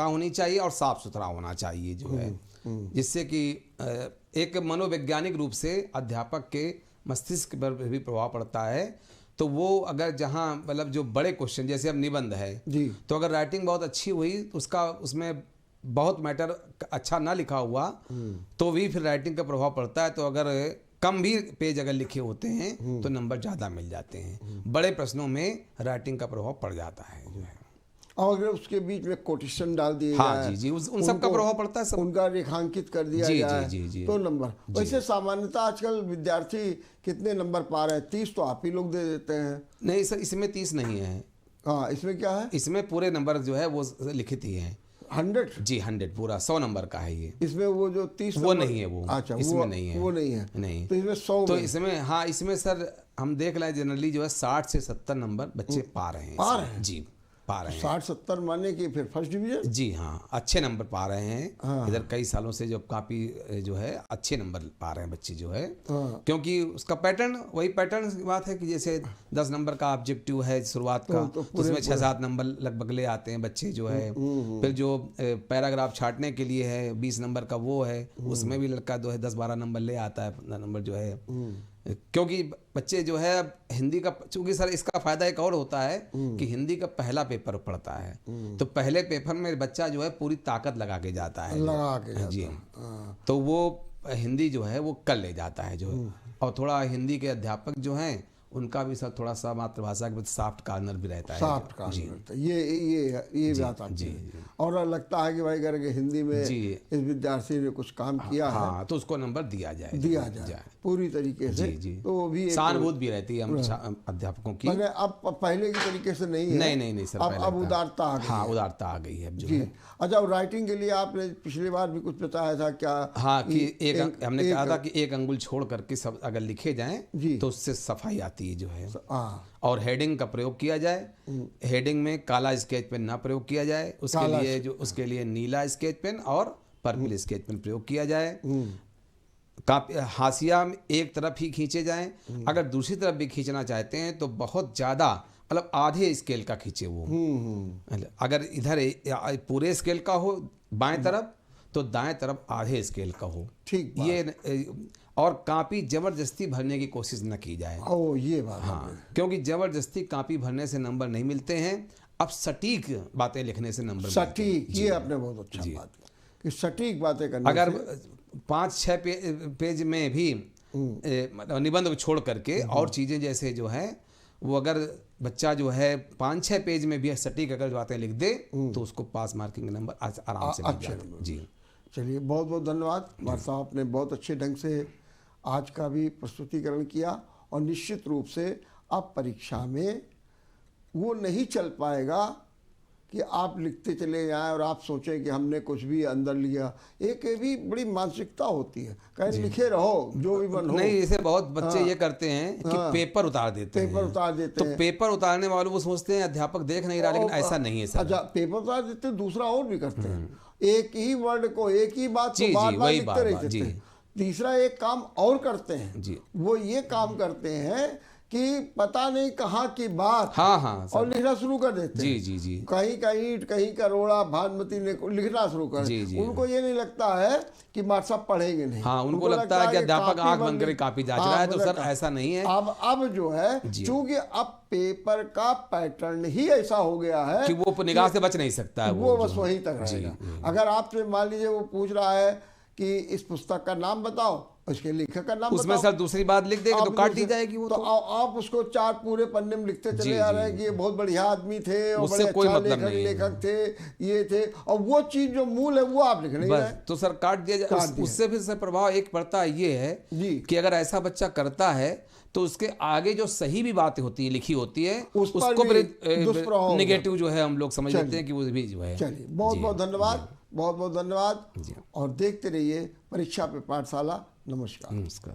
होनी चाहिए और साफ सुथरा होना चाहिए जो है, जिससे कि एक मनोवैज्ञानिक रूप से अध्यापक के मस्तिष्क पर भी प्रभाव पड़ता है। तो वो अगर जहाँ मतलब जो बड़े क्वेश्चन जैसे अब निबंध है जी,
तो अगर राइटिंग बहुत अच्छी हुई उसका उसमें बहुत मैटर अच्छा ना लिखा हुआ तो भी फिर राइटिंग का प्रभाव पड़ता है। तो अगर कम भी पेज अगर लिखे होते हैं तो नंबर ज़्यादा मिल जाते हैं। बड़े प्रश्नों में राइटिंग का प्रभाव पड़ जाता है जो है।
और अगर उसके बीच में कोटेशन डाल दिए
हाँ जी जी, उन सब का प्रभाव पड़ता है, सब
उनका रेखांकित कर दिया जाए
जी,
तो नंबर। वैसे सामान्यतः आजकल विद्यार्थी कितने नंबर पा रहे हैं? 30 तो आप ही लोग दे देते हैं।
नहीं सर, इसमें 30 नहीं है।
हाँ, इसमें क्या है?
इसमें पूरे नंबर जो है वो लिखित ही हैं।
100?
जी 100 पूरा 100 नंबर का है ये।
इसमें वो जो 30
वो
नंबर-
नहीं है वो।
अच्छा,
इसमें नहीं है।
वो नहीं है।
नहीं।
तो इसमें 100
तो
में
इसमें हाँ, इसमें सर हम देख रहे हैं जनरली जो है 60 से 70 नंबर बच्चे पा रहे हैं।
पा
इसमें।
रहे हैं?
जी पा रहे हैं।
60-70 माने कि फिर फर्स्ट डिवीजन।
जी हाँ, अच्छे नंबर पा रहे हैं।
हाँ।
इधर कई सालों से जो काफ़ी जो है अच्छे नंबर पा रहे हैं बच्चे जो है।
हाँ।
क्योंकि उसका पैटर्न वही पैटर्न की बात है कि जैसे 10 नंबर का ऑब्जेक्टिव है शुरुआत का,
तो
तो उसमें 6-7 नंबर लगभग ले आते हैं बच्चे जो है। फिर जो पैराग्राफ छाटने के लिए है 20 नंबर का वो है, उसमें भी लड़का जो है 10-12 नंबर ले आता है, 15 नंबर जो है। क्योंकि बच्चे जो है अब हिंदी का, चूंकि सर इसका फायदा एक और होता है कि हिंदी का पहला पेपर पढ़ता है, तो पहले पेपर में बच्चा जो है पूरी ताकत लगा के जाता है
लगा के जाता
जी।
है। हाँ।
तो वो हिंदी जो है वो कर ले जाता है जो है। और थोड़ा हिंदी के अध्यापक जो हैं उनका भी सर थोड़ा सा मातृभाषा के प्रति सॉफ्ट कॉर्नर भी रहता है।
सॉफ्ट कॉर्नर रहता है। ये बात आती है। और लगता है कि भाई करके हिंदी में
जी।
इस विद्यार्थी ने कुछ काम किया है,
हाँ, तो उसको नंबर दिया जाए
पूरी तरीके से।
जी, जी।
तो वो भी एक
सहानुभूति भी रहती है हम अध्यापकों की।
मैंने अब पहले की तरीके से नहीं है।
नहीं सर,
अब
पहले
उदारता आ गई
हाँ,
है।
उदारता आ गई है अब जो
जी।
है।
अच्छा, राइटिंग के लिए आपने पिछली बार भी कुछ बताया था क्या?
हाँ, कि हमने कहा था कि एक अंगुल छोड़ करके सब अगर लिखे जाएं
जी।
तो उससे सफाई आती है जो है।
हाँ।
और हेडिंग का प्रयोग किया जाए, हेडिंग में काला स्केच पेन ना प्रयोग किया जाए, उसके लिए नीला स्केच पेन और पर्पल स्केच पेन प्रयोग किया जाए। हाशिया में एक तरफ ही खींचे जाएं, अगर दूसरी तरफ भी खींचना चाहते हैं तो बहुत ज़्यादा मतलब आधे स्केल का खींचे वो। अगर इधर पूरे स्केल का हो बाएं तरफ तो दाएं तरफ आधे स्केल का हो।
ठीक बात।
ये और कापी जबरदस्ती भरने की कोशिश न की जाए।
ओ, ये बात।
हाँ, क्योंकि जबरदस्ती कापी भरने से नंबर नहीं मिलते हैं। अब सटीक बातें लिखने से नंबर
सटीक, ये आपने बहुत अच्छा बात की कि सटीक बातें करने
अगर
से
5-6 पेज में भी मतलब निबंध को छोड़ करके और चीज़ें जैसे जो है वो अगर बच्चा जो है 5-6 पेज में भी सटीक अगर बातें लिख दे तो उसको पास मार्किंग नंबर आराम से मिल जाए। जी
चलिए, बहुत बहुत धन्यवाद कुमार साहब। आपने बहुत अच्छे ढंग से आज का भी प्रस्तुतिकरण किया और निश्चित रूप से अब परीक्षा में वो नहीं चल पाएगा कि आप लिखते चले जाएं और आप सोचें कि हमने कुछ भी अंदर लिया। एक ये भी बड़ी मानसिकता होती है, कहीं लिखे रहो जो भी मन हो।
नहीं, इसे बहुत बच्चे ये करते हैं कि पेपर उतार देते हैं।
पेपर उतार देते हैं।
तो पेपर उतारने वालों वो सोचते हैं अध्यापक देख नहीं रहा, लेकिन ऐसा नहीं है सर।
अच्छा, पेपर उतार देते हैं, दूसरा और भी करते हैं, एक ही वर्ड को, एक ही बात को बार बार लिखते रहते हैं। तीसरा एक काम और करते हैं
जी।
वो ये काम करते हैं कि पता नहीं कहाँ की बात
हाँ
और लिखना शुरू कर देते हैं।
जी
कहीं का ईंट, कहीं का रोड़ा, भानुमति ने लिखना शुरू कर। उनको ये नहीं लगता है कि मास्टर साहब पढ़ेंगे नहीं।
हाँ, उनको लगता है कि अध्यापक आंख बंद करके कापी जांच रहा है। तो सर ऐसा नहीं है।
अब जो है चूंकि अब पेपर का पैटर्न ही ऐसा हो गया है
कि वो निगाह से बच नहीं सकता है।
वो बस वहीं तक रहेगा। अगर आपसे मान लीजिए वो पूछ रहा है कि इस पुस्तक का नाम बताओ, उसके लेखक का नाम
उसमें सर दूसरी बात लिख देंगे तो काट दी जाएगी वो।
तो आप उसको 4 पूरे पन्ने में लिखते चले आ रहे हैं कि ये बहुत बढ़िया आदमी थे और बड़े
कोई
अच्छा
मतलब
लेखक थे, ये थे, और वो चीज जो मूल है वो आप लिख नहीं रहे।
तो सर काट दिया जाए। उससे फिर सर प्रभाव एक पड़ता है ये है कि अगर ऐसा बच्चा करता है तो उसके आगे जो सही भी बातें होती है, लिखी होती है, उसको नेगेटिव जो है हम लोग समझ लेते हैं कि वो भी जो है।
चलिए, बहुत बहुत धन्यवाद, बहुत बहुत धन्यवाद। और देखते रहिए परीक्षा पे पाठशाला। नमस्कार।